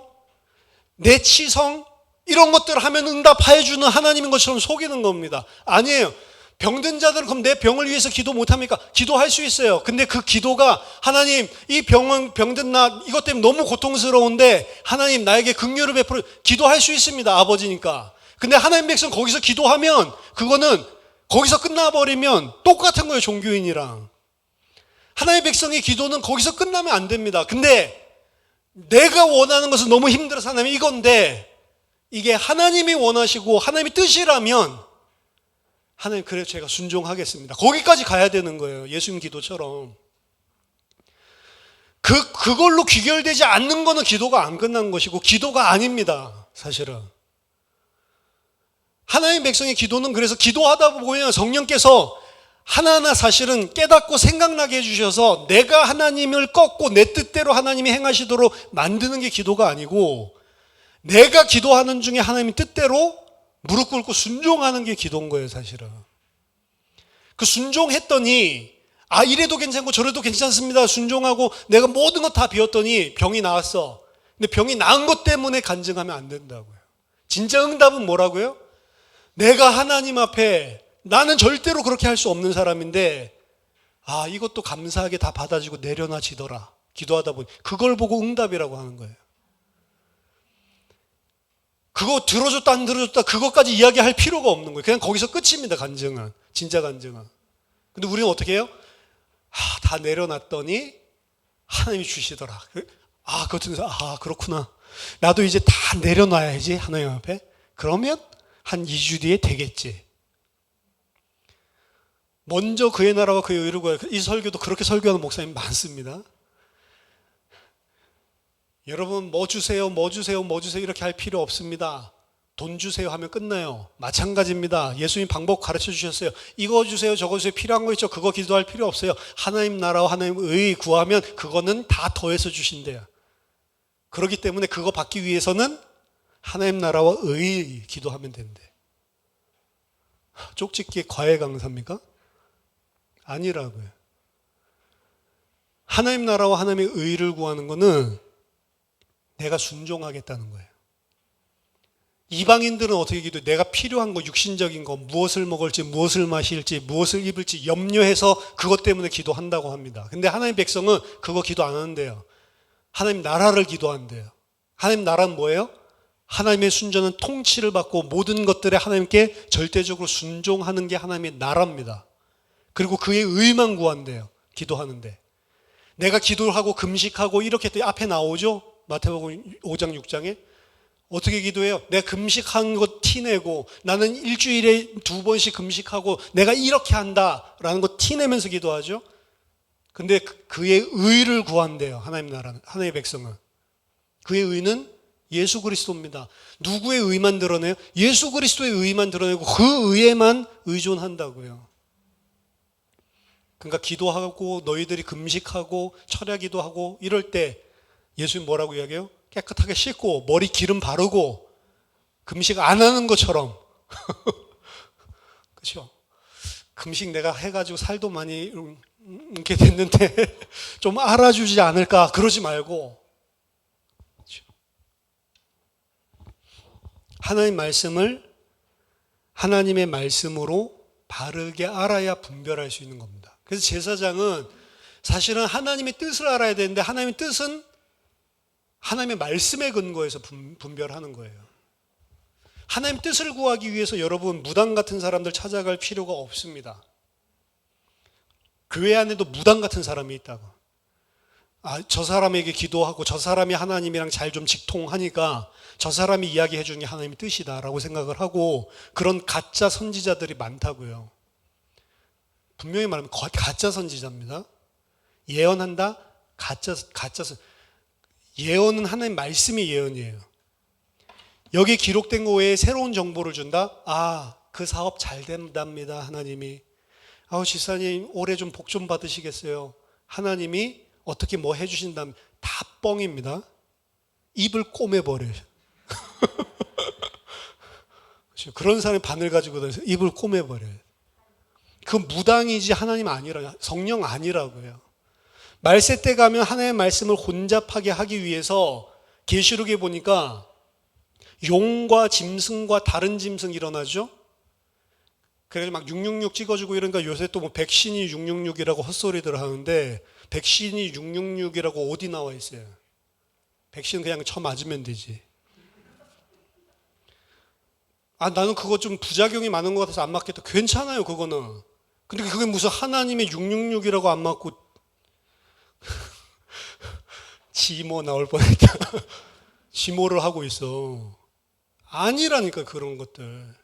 내 치성 이런 것들을 하면 응답해 주는 하나님인 것처럼 속이는 겁니다. 아니에요. 병든 자들은 그럼 내 병을 위해서 기도 못합니까? 기도할 수 있어요. 근데 그 기도가 하나님 이 병든 나 이것 때문에 너무 고통스러운데 하나님 나에게 긍휼을 베풀어 기도할 수 있습니다. 아버지니까. 근데 하나님 백성 거기서 기도하면 그거는 거기서 끝나버리면 똑같은 거예요. 종교인이랑. 하나님의 백성의 기도는 거기서 끝나면 안 됩니다. 근데 내가 원하는 것은 너무 힘들어서 하나님 이건데 이게 하나님이 원하시고 하나님의 뜻이라면 하나님 그래 제가 순종하겠습니다. 거기까지 가야 되는 거예요. 예수님 기도처럼. 그걸로 귀결되지 않는 거는 기도가 안 끝난 것이고 기도가 아닙니다. 사실은. 하나님의 백성의 기도는 그래서 기도하다 보면 성령께서 하나하나 사실은 깨닫고 생각나게 해주셔서 내가 하나님을 꺾고 내 뜻대로 하나님이 행하시도록 만드는 게 기도가 아니고 내가 기도하는 중에 하나님의 뜻대로 무릎 꿇고 순종하는 게 기도인 거예요, 사실은. 그 순종했더니 이래도 괜찮고 저래도 괜찮습니다. 순종하고 내가 모든 것 다 비웠더니 병이 나았어. 근데 병이 나은 것 때문에 간증하면 안 된다고요. 진짜 응답은 뭐라고요? 내가 하나님 앞에 나는 절대로 그렇게 할 수 없는 사람인데 이것도 감사하게 다 받아지고 내려놔지더라. 기도하다 보니 그걸 보고 응답이라고 하는 거예요. 그거 들어줬다 안 들어줬다 그것까지 이야기할 필요가 없는 거예요. 그냥 거기서 끝입니다. 간증은. 진짜 간증은. 근데 우리는 어떻게 해요? 다 내려놨더니 하나님이 주시더라. 그것도 그렇구나. 나도 이제 다 내려놔야지 하나님 앞에. 그러면 한 2주 뒤에 되겠지. 먼저 그의 나라와 그의 의를 구하여. 이 설교도 그렇게 설교하는 목사님 많습니다. 여러분 뭐 주세요 이렇게 할 필요 없습니다. 돈 주세요 하면 끝나요. 마찬가지입니다. 예수님 방법 가르쳐 주셨어요. 이거 주세요 저거 주세요 필요한 거 있죠. 그거 기도할 필요 없어요. 하나님 나라와 하나님 의 구하면 그거는 다 더해서 주신대요. 그렇기 때문에 그거 받기 위해서는 하나님 나라와 의 기도하면 된대. 쪽집게 과외 강사입니까? 아니라고요. 하나님 나라와 하나님의 의를 구하는 거는 내가 순종하겠다는 거예요. 이방인들은 어떻게 기도해요? 내가 필요한 거, 육신적인 거, 무엇을 먹을지, 무엇을 마실지, 무엇을 입을지 염려해서 그것 때문에 기도한다고 합니다. 근데 하나님 백성은 그거 기도 안 하는데요. 하나님 나라를 기도한대요. 하나님 나라는 뭐예요? 하나님의 순전한 통치를 받고 모든 것들에 하나님께 절대적으로 순종하는 게 하나님의 나라입니다. 그리고 그의 의만 구한대요. 기도하는데. 내가 기도를 하고 금식하고 이렇게 또 앞에 나오죠? 마태복음 5장 6장에. 어떻게 기도해요? 내가 금식한 거 티내고 나는 일주일에 2번씩 금식하고 내가 이렇게 한다라는 거 티내면서 기도하죠? 근데 그의 의를 구한대요. 하나님 나라는. 하나님의 백성은. 그의 의는 예수 그리스도입니다. 누구의 의만 드러내요? 예수 그리스도의 의만 드러내고 그 의에만 의존한다고요. 그러니까 기도하고 너희들이 금식하고 철야 기도하고 이럴 때 예수님 뭐라고 이야기해요? 깨끗하게 씻고 머리 기름 바르고 금식 안 하는 것처럼. 그렇죠? 금식 내가 해가지고 살도 많이 이렇게 됐는데 좀 알아주지 않을까 그러지 말고. 그렇죠? 하나님 말씀을 하나님의 말씀으로 바르게 알아야 분별할 수 있는 겁니다. 그래서 제사장은 사실은 하나님의 뜻을 알아야 되는데 하나님의 뜻은 하나님의 말씀에 근거해서 분별하는 거예요. 하나님 뜻을 구하기 위해서 여러분 무당 같은 사람들 찾아갈 필요가 없습니다. 교회 안에도 무당 같은 사람이 있다고. 저 사람에게 기도하고 저 사람이 하나님이랑 잘 좀 직통하니까 저 사람이 이야기해 주는 게 하나님의 뜻이다라고 생각을 하고 그런 가짜 선지자들이 많다고요. 분명히 말하면 가짜 선지자입니다. 예언한다? 가짜 예언은 하나님 말씀이 예언이에요. 여기 기록된 거 외에 새로운 정보를 준다? 그 사업 잘 된답니다. 하나님이. 지사님 올해 좀 복 좀 받으시겠어요? 하나님이 어떻게 뭐 해주신다면 다 뻥입니다. 입을 꼬매버려요. 그렇죠? 그런 사람이 바늘 가지고 다니면서 입을 꼬매버려요. 그 무당이지 하나님 아니라, 성령 아니라고요. 말세 때 가면 하나님의 말씀을 혼잡하게 하기 위해서 계시록에 보니까 용과 짐승과 다른 짐승 일어나죠. 그래서 막 666 찍어주고 이러니까 요새 또 뭐 백신이 666이라고 헛소리들 하는데, 백신이 666이라고 어디 나와 있어요? 백신 그냥 쳐 맞으면 되지. 나는 그거 좀 부작용이 많은 것 같아서 안 맞겠다. 괜찮아요, 그거는. 근데 그게 무슨 하나님의 666이라고 안 맞고 지모 나올 뻔했다. 지모를 하고 있어. 아니라니까, 그런 것들.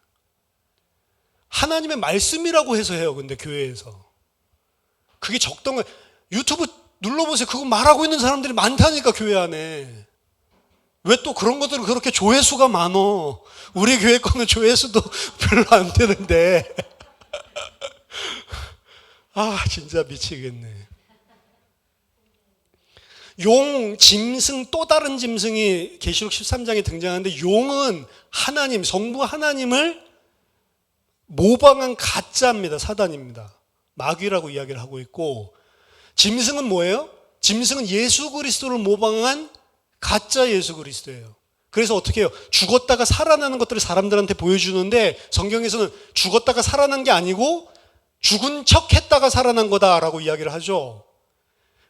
하나님의 말씀이라고 해서 해요, 근데 교회에서. 그게 적당한, 유튜브 눌러보세요. 그거 말하고 있는 사람들이 많다니까, 교회 안에. 왜 또 그런 것들은 그렇게 조회수가 많어? 우리 교회 거는 조회수도 별로 안 되는데. 진짜 미치겠네. 용, 짐승, 또 다른 짐승이 계시록 13장에 등장하는데, 용은 하나님, 성부 하나님을 모방한 가짜입니다. 사단입니다. 마귀라고 이야기를 하고 있고, 짐승은 뭐예요? 짐승은 예수 그리스도를 모방한 가짜 예수 그리스도예요. 그래서 어떻게 해요? 죽었다가 살아나는 것들을 사람들한테 보여주는데, 성경에서는 죽었다가 살아난 게 아니고 죽은 척 했다가 살아난 거다라고 이야기를 하죠.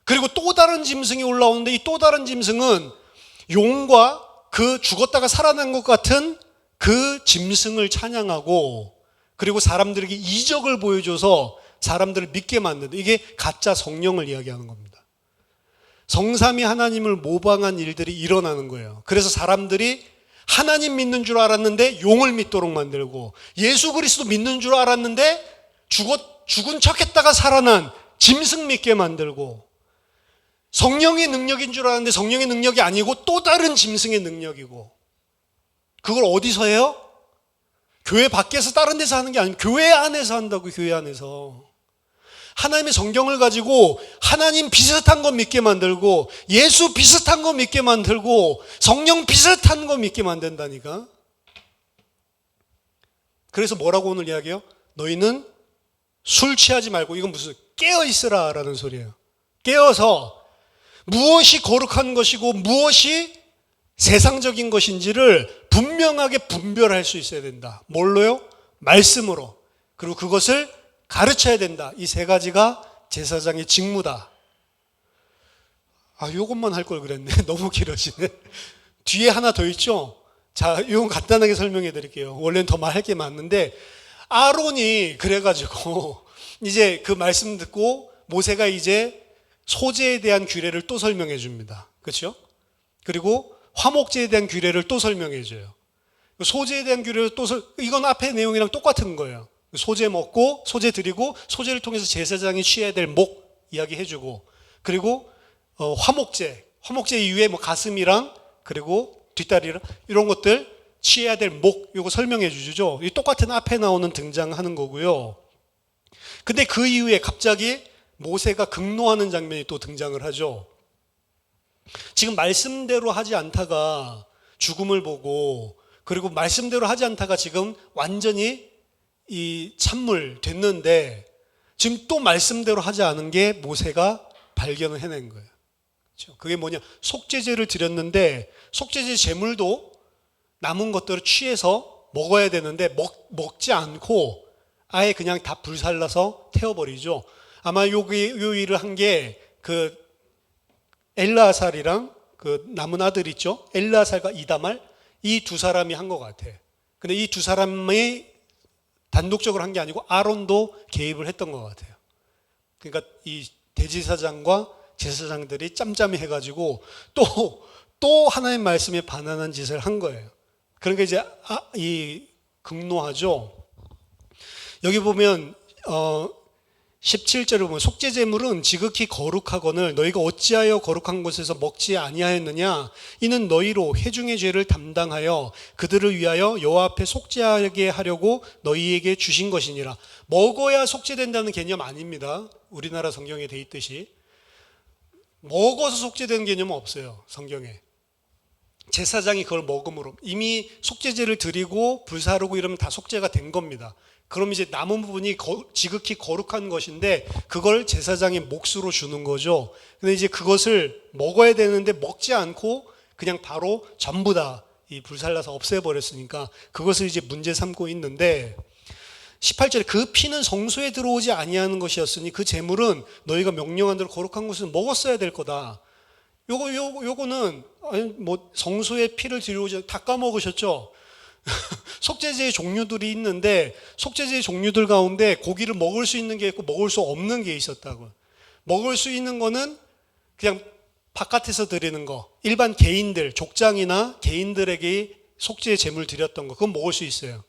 그리고 또 다른 짐승이 올라오는데, 이 또 다른 짐승은 용과 그 죽었다가 살아난 것 같은 그 짐승을 찬양하고, 그리고 사람들에게 이적을 보여줘서 사람들을 믿게 만드는, 이게 가짜 성령을 이야기하는 겁니다. 성삼위 하나님을 모방한 일들이 일어나는 거예요. 그래서 사람들이 하나님 믿는 줄 알았는데 용을 믿도록 만들고, 예수 그리스도 믿는 줄 알았는데 죽은 척했다가 살아난 짐승 믿게 만들고, 성령의 능력인 줄 알았는데 성령의 능력이 아니고 또 다른 짐승의 능력이고. 그걸 어디서 해요? 교회 밖에서 다른 데서 하는 게 아니고 교회 안에서 한다고. 교회 안에서 하나님의 성경을 가지고 하나님 비슷한 거 믿게 만들고, 예수 비슷한 거 믿게 만들고, 성령 비슷한 거 믿게 만든다니까. 그래서 뭐라고 오늘 이야기해요? 너희는 술 취하지 말고, 이건 무슨 깨어 있으라 라는 소리예요. 깨어서 무엇이 거룩한 것이고 무엇이 세상적인 것인지를 분명하게 분별할 수 있어야 된다. 뭘로요? 말씀으로. 그리고 그것을 가르쳐야 된다. 이 세 가지가 제사장의 직무다. 요것만 할 걸 그랬네. 너무 길어지네. 뒤에 하나 더 있죠? 자, 이건 간단하게 설명해 드릴게요. 원래는 더 말할 게 많은데, 아론이 그래가지고 이제 그 말씀 듣고 모세가 이제 소재에 대한 규례를 또 설명해 줍니다. 그렇죠? 그리고 화목제에 대한 규례를 또 설명해 줘요. 소재에 대한 규례를 이건 앞에 내용이랑 똑같은 거예요. 소재 먹고 소재 드리고, 소재를 통해서 제사장이 취해야 될 목 이야기해 주고, 그리고 화목제 이후에 뭐 가슴이랑 그리고 뒷다리랑 이런 것들 취해야 될 목, 이거 설명해 주죠. 이 똑같은 앞에 나오는 등장하는 거고요. 근데 그 이후에 갑자기 모세가 극노하는 장면이 또 등장을 하죠. 지금 말씀대로 하지 않다가 죽음을 보고, 그리고 말씀대로 하지 않다가 지금 완전히 이 찬물 됐는데, 지금 또 말씀대로 하지 않은 게 모세가 발견을 해낸 거예요. 그렇죠? 그게 뭐냐? 속죄제를 드렸는데 속죄제 제물도 남은 것들을 취해서 먹어야 되는데 먹지 않고 아예 그냥 다 불살라서 태워버리죠. 아마 요 일을 한 게 그 엘르아살이랑 그 남은 아들 있죠? 엘르아살과 이다말, 이 두 사람이 한 것 같아. 근데 이 두 사람이 단독적으로 한 게 아니고 아론도 개입을 했던 것 같아요. 그러니까 이 대제사장과 제사장들이 짬짬이 해가지고 또 하나님 말씀에 반하는 짓을 한 거예요. 그러니까 이제 이 극노하죠. 여기 보면 17절에 보면 속죄제물은 지극히 거룩하거늘 너희가 어찌하여 거룩한 곳에서 먹지 아니하였느냐, 이는 너희로 회중의 죄를 담당하여 그들을 위하여 여호와 앞에 속죄하게 하려고 너희에게 주신 것이니라. 먹어야 속죄된다는 개념 아닙니다. 우리나라 성경에 돼 있듯이 먹어서 속죄되는 개념은 없어요, 성경에. 제사장이 그걸 먹음으로 이미 속죄제를 드리고 불사르고 이러면 다 속죄가 된 겁니다. 그럼 이제 남은 부분이 지극히 거룩한 것인데 그걸 제사장이 몫으로 주는 거죠. 근데 이제 그것을 먹어야 되는데 먹지 않고 그냥 바로 전부 다 이 불살라서 없애버렸으니까 그것을 이제 문제 삼고 있는데 18절에 그 피는 성소에 들어오지 아니하는 것이었으니 그 제물은 너희가 명령한 대로 거룩한 것을 먹었어야 될 거다. 요거는 뭐 성소에 피를 들여오지 다 까먹으셨죠? 속죄제의 종류들이 있는데 속죄제의 종류들 가운데 고기를 먹을 수 있는 게 있고 먹을 수 없는 게 있었다고. 먹을 수 있는 거는 그냥 바깥에서 드리는 거, 일반 개인들, 족장이나 개인들에게 속죄의 제물 드렸던 거, 그건 먹을 수 있어요.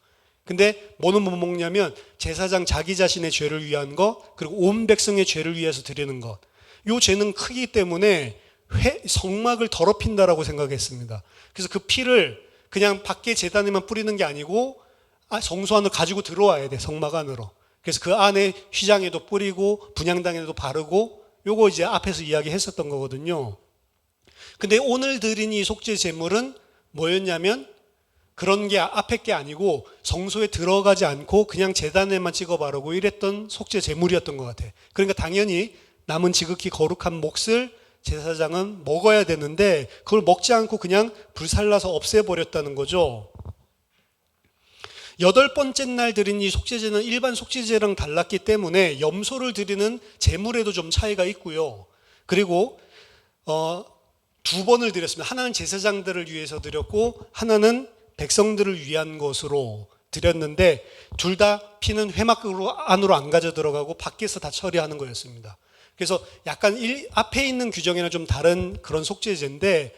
근데 뭐는 못 먹냐면 제사장 자기 자신의 죄를 위한 것, 그리고 온 백성의 죄를 위해서 드리는 것. 요 죄는 크기 때문에 성막을 더럽힌다라고 생각했습니다. 그래서 그 피를 그냥 밖에 제단에만 뿌리는 게 아니고 성소 안으로 가지고 들어와야 돼, 성막 안으로. 그래서 그 안에 휘장에도 뿌리고 분향당에도 바르고 요거 이제 앞에서 이야기했었던 거거든요. 근데 오늘 드린 이 속죄 제물은 뭐였냐면 그런 게 앞에 게 아니고 성소에 들어가지 않고 그냥 제단에만 찍어 바르고 이랬던 속죄 제물이었던 것 같아. 그러니까 당연히 남은 지극히 거룩한 몫을 제사장은 먹어야 되는데 그걸 먹지 않고 그냥 불살라서 없애버렸다는 거죠. 8번째 날 드린 이 속죄제는 일반 속죄제랑 달랐기 때문에 염소를 드리는 제물에도 좀 차이가 있고요. 그리고 2번을 드렸습니다. 하나는 제사장들을 위해서 드렸고 하나는 백성들을 위한 것으로 드렸는데 둘 다 피는 회막 안으로 안 가져 들어가고 밖에서 다 처리하는 거였습니다. 그래서 약간 앞에 있는 규정이랑 좀 다른 그런 속죄제인데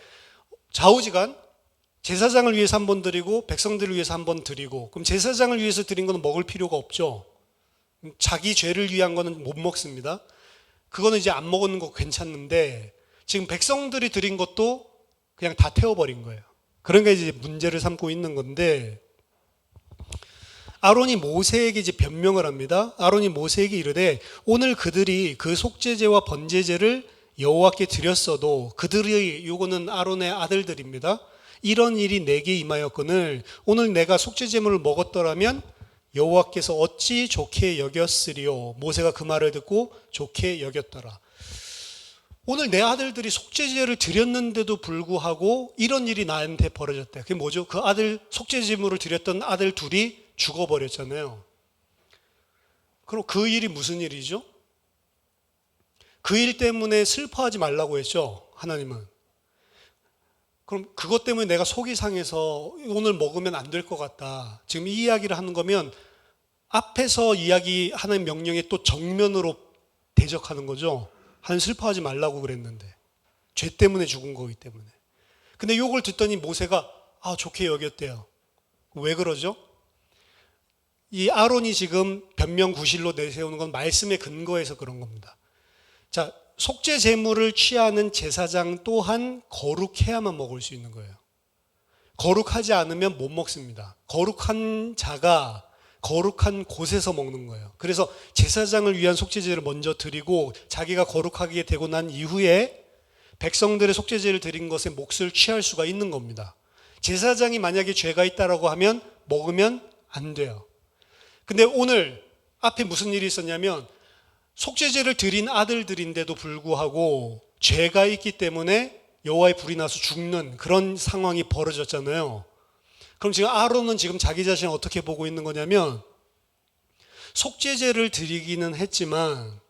좌우지간 제사장을 위해서 한 번 드리고 백성들을 위해서 한 번 드리고 그럼 제사장을 위해서 드린 거는 먹을 필요가 없죠. 자기 죄를 위한 거는 못 먹습니다. 그거는 이제 안 먹는 거 괜찮은데 지금 백성들이 드린 것도 그냥 다 태워버린 거예요. 그러니까 이제 문제를 삼고 있는 건데 아론이 모세에게 이제 변명을 합니다. 아론이 모세에게 이르되 오늘 그들이 그 속죄제와 번제제를 여호와께 드렸어도 그들이 요거는 아론의 아들들입니다. 이런 일이 내게 임하였거늘 오늘 내가 속죄제물을 먹었더라면 여호와께서 어찌 좋게 여겼으리요. 모세가 그 말을 듣고 좋게 여겼더라. 오늘 내 아들들이 속죄제를 드렸는데도 불구하고 이런 일이 나한테 벌어졌대. 그게 뭐죠? 그 아들 속죄제물을 드렸던 아들 둘이 죽어버렸잖아요. 그럼 그 일이 무슨 일이죠? 그 일 때문에 슬퍼하지 말라고 했죠, 하나님은. 그럼 그것 때문에 내가 속이 상해서 오늘 먹으면 안 될 것 같다. 지금 이 이야기를 하는 거면 앞에서 이야기하는 명령에 또 정면으로 대적하는 거죠. 하나님 슬퍼하지 말라고 그랬는데 죄 때문에 죽은 거기 때문에. 근데 이걸 듣더니 모세가 좋게 여겼대요. 왜 그러죠? 이 아론이 지금 변명 구실로 내세우는 건 말씀에 근거해서 그런 겁니다. 자, 속죄 제물을 취하는 제사장 또한 거룩해야만 먹을 수 있는 거예요. 거룩하지 않으면 못 먹습니다. 거룩한 자가 거룩한 곳에서 먹는 거예요. 그래서 제사장을 위한 속죄제를 먼저 드리고 자기가 거룩하게 되고 난 이후에 백성들의 속죄제를 드린 것에 몫을 취할 수가 있는 겁니다. 제사장이 만약에 죄가 있다라고 하면 먹으면 안 돼요. 근데 오늘 앞에 무슨 일이 있었냐면 속죄제를 드린 아들들인데도 불구하고 죄가 있기 때문에 여호와의 불이 나서 죽는 그런 상황이 벌어졌잖아요. 그럼 지금 아론은 지금 자기 자신을 어떻게 보고 있는 거냐면 속죄제를 드리기는 했지만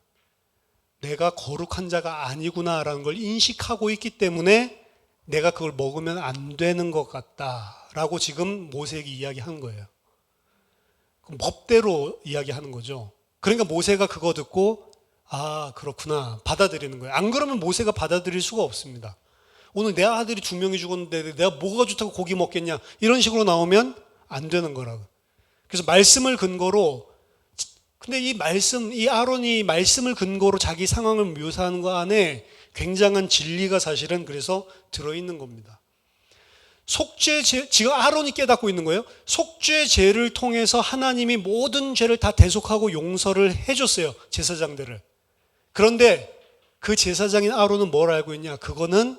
내가 거룩한 자가 아니구나라는 걸 인식하고 있기 때문에 내가 그걸 먹으면 안 되는 것 같다라고 지금 모세에게 이야기한 거예요. 법대로 이야기하는 거죠. 그러니까 모세가 그거 듣고 그렇구나 받아들이는 거예요. 안 그러면 모세가 받아들일 수가 없습니다. 오늘 내 아들이 2명이 죽었는데 내가 뭐가 좋다고 고기 먹겠냐 이런 식으로 나오면 안 되는 거라고. 그래서 말씀을 근거로 근데 이 아론이 말씀을 근거로 자기 상황을 묘사하는 거 안에 굉장한 진리가 사실은 그래서 들어있는 겁니다. 속죄제, 지금 아론이 깨닫고 있는 거예요. 속죄제를 통해서 하나님이 모든 죄를 다 대속하고 용서를 해줬어요. 제사장들을. 그런데 그 제사장인 아론은 뭘 알고 있냐? 그거는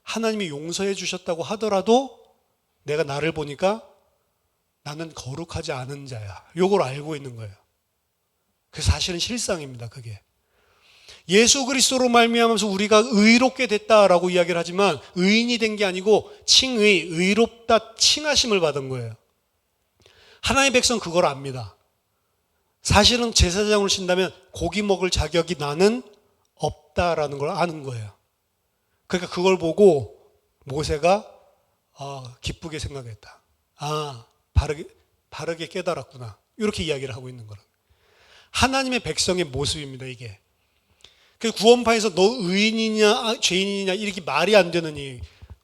하나님이 용서해 주셨다고 하더라도 내가 나를 보니까 나는 거룩하지 않은 자야. 요걸 알고 있는 거예요. 그래서 사실은 실상입니다. 그게. 예수 그리스도로 말미암아서 우리가 의롭게 됐다라고 이야기를 하지만 의인이 된 게 아니고 칭의, 의롭다 칭하심을 받은 거예요. 하나님의 백성 그걸 압니다. 사실은 제사장으로 신다면 고기 먹을 자격이 나는 없다라는 걸 아는 거예요. 그러니까 그걸 보고 모세가 기쁘게 생각했다. 바르게 깨달았구나. 이렇게 이야기를 하고 있는 거라. 하나님의 백성의 모습입니다, 이게. 그래서 구원파에서 너 의인이냐 죄인이냐 이렇게 말이 안 되느니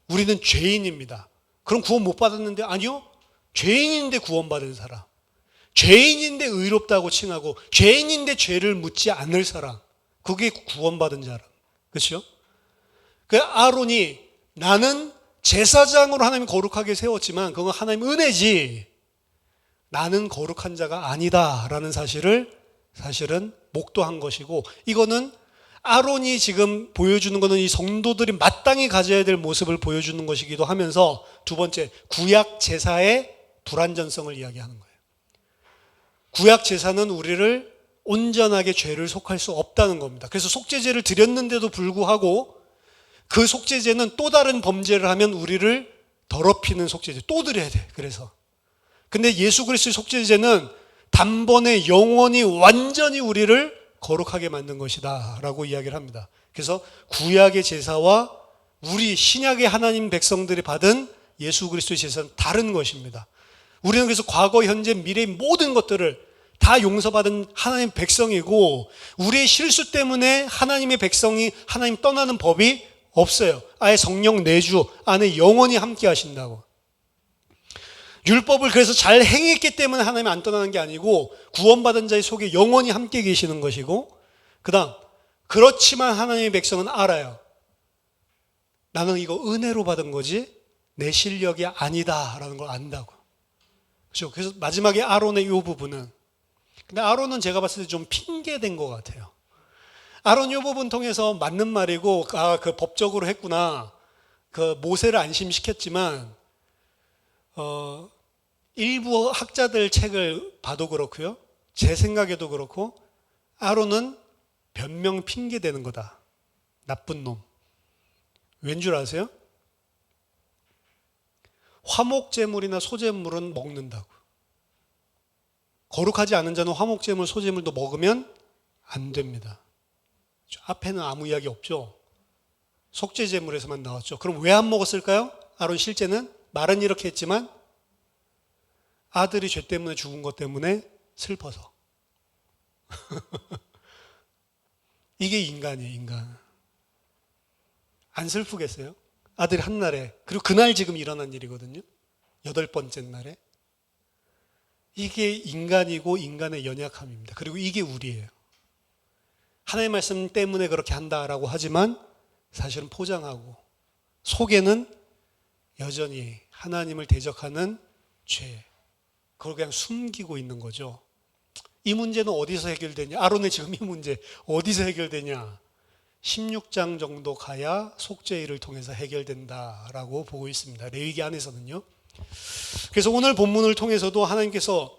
우리는 죄인입니다. 그럼 구원 못 받았는데? 아니요. 죄인인데 구원받은 사람. 죄인인데 의롭다고 칭하고 죄인인데 죄를 묻지 않을 사람. 그게 구원받은 자람. 그렇죠? 그 아론이 나는 제사장으로 하나님 거룩하게 세웠지만 그건 하나님 은혜지 나는 거룩한 자가 아니다라는 사실은 목도한 것이고 이거는 아론이 지금 보여주는 것은 이 성도들이 마땅히 가져야 될 모습을 보여주는 것이기도 하면서 두 번째 구약 제사의 불완전성을 이야기하는 거예요. 구약 제사는 우리를 온전하게 죄를 속할 수 없다는 겁니다. 그래서 속죄제를 드렸는데도 불구하고 그 속죄제는 또 다른 범죄를 하면 우리를 더럽히는 속죄제 또 드려야 돼. 그래서 근데 예수 그리스도의 속죄제는 단번에 영원히 완전히 우리를 거룩하게 만든 것이다 라고 이야기를 합니다. 그래서 구약의 제사와 우리 신약의 하나님 백성들이 받은 예수 그리스도의 제사는 다른 것입니다. 우리는 그래서 과거, 현재, 미래의 모든 것들을 다 용서받은 하나님 백성이고 우리의 실수 때문에 하나님의 백성이 하나님 떠나는 법이 없어요. 아예 성령 내주 안에 영원히 함께 하신다고. 율법을 그래서 잘 행했기 때문에 하나님 안 떠나는 게 아니고 구원받은 자의 속에 영원히 함께 계시는 것이고 그 다음 그렇지만 하나님의 백성은 알아요. 나는 이거 은혜로 받은 거지 내 실력이 아니다라는 걸 안다고. 그렇죠? 그래서 마지막에 아론의 이 부분은 근데 아론은 제가 봤을 때 좀 핑계된 것 같아요. 아론 이 부분 통해서 맞는 말이고 그 법적으로 했구나. 그 모세를 안심시켰지만 일부 학자들 책을 봐도 그렇고요. 제 생각에도 그렇고 아론은 변명 핑계 대는 거다. 나쁜 놈. 왠 줄 아세요? 화목제물이나 소제물은 먹는다고. 거룩하지 않은 자는 화목제물, 소제물도 먹으면 안 됩니다. 앞에는 아무 이야기 없죠. 속죄제물에서만 나왔죠. 그럼 왜 안 먹었을까요? 아론 실제는 말은 이렇게 했지만 아들이 죄 때문에 죽은 것 때문에 슬퍼서. 이게 인간이에요, 인간. 안 슬프겠어요? 아들이 한날에, 그리고 그날 지금 일어난 일이거든요. 8번째 날에. 이게 인간이고 인간의 연약함입니다. 그리고 이게 우리예요. 하나님의 말씀 때문에 그렇게 한다라고 하지만 사실은 포장하고 속에는 여전히 하나님을 대적하는 죄. 그걸 그냥 숨기고 있는 거죠. 이 문제는 어디서 해결되냐? 아론의 지금 이 문제 어디서 해결되냐? 16장 정도 가야 속죄일을 통해서 해결된다라고 보고 있습니다. 레위기 안에서는요. 그래서 오늘 본문을 통해서도 하나님께서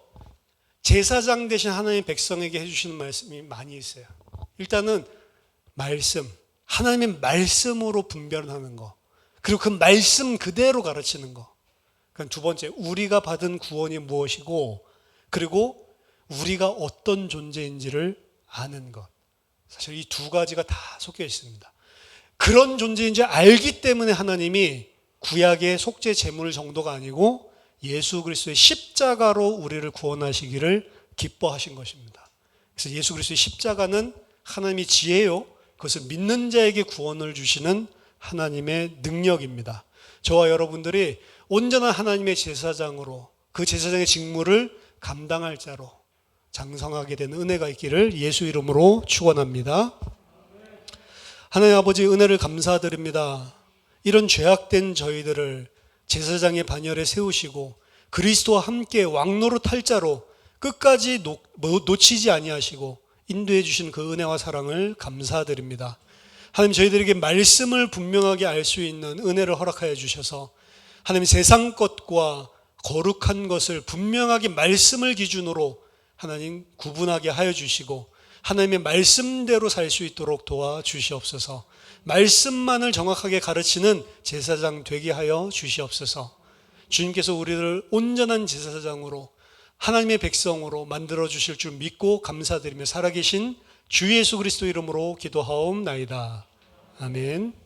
제사장 되신 하나님의 백성에게 해주시는 말씀이 많이 있어요. 일단은 말씀, 하나님의 말씀으로 분별하는 거, 그리고 그 말씀 그대로 가르치는 거. 그러니까 두 번째, 우리가 받은 구원이 무엇이고 그리고 우리가 어떤 존재인지를 아는 것. 사실 이 두 가지가 다 섞여 있습니다. 그런 존재인지 알기 때문에 하나님이 구약의 속죄 제물 정도가 아니고 예수 그리스도의 십자가로 우리를 구원하시기를 기뻐하신 것입니다. 그래서 예수 그리스도의 십자가는 하나님의 지혜요, 그것을 믿는 자에게 구원을 주시는 하나님의 능력입니다. 저와 여러분들이 온전한 하나님의 제사장으로 그 제사장의 직무를 감당할 자로 장성하게 되는 은혜가 있기를 예수 이름으로 축원합니다. 하나님 아버지 은혜를 감사드립니다. 이런 죄악된 저희들을 제사장의 반열에 세우시고 그리스도와 함께 왕노릇할 자로 끝까지 놓치지 아니하시고 인도해 주신 그 은혜와 사랑을 감사드립니다. 하나님 저희들에게 말씀을 분명하게 알 수 있는 은혜를 허락하여 주셔서 하나님 세상 것과 거룩한 것을 분명하게 말씀을 기준으로 하나님 구분하게 하여 주시고 하나님의 말씀대로 살 수 있도록 도와주시옵소서. 말씀만을 정확하게 가르치는 제사장 되게 하여 주시옵소서. 주님께서 우리를 온전한 제사장으로 하나님의 백성으로 만들어 주실 줄 믿고 감사드리며 살아계신 주 예수 그리스도 이름으로 기도하옵나이다. 아멘.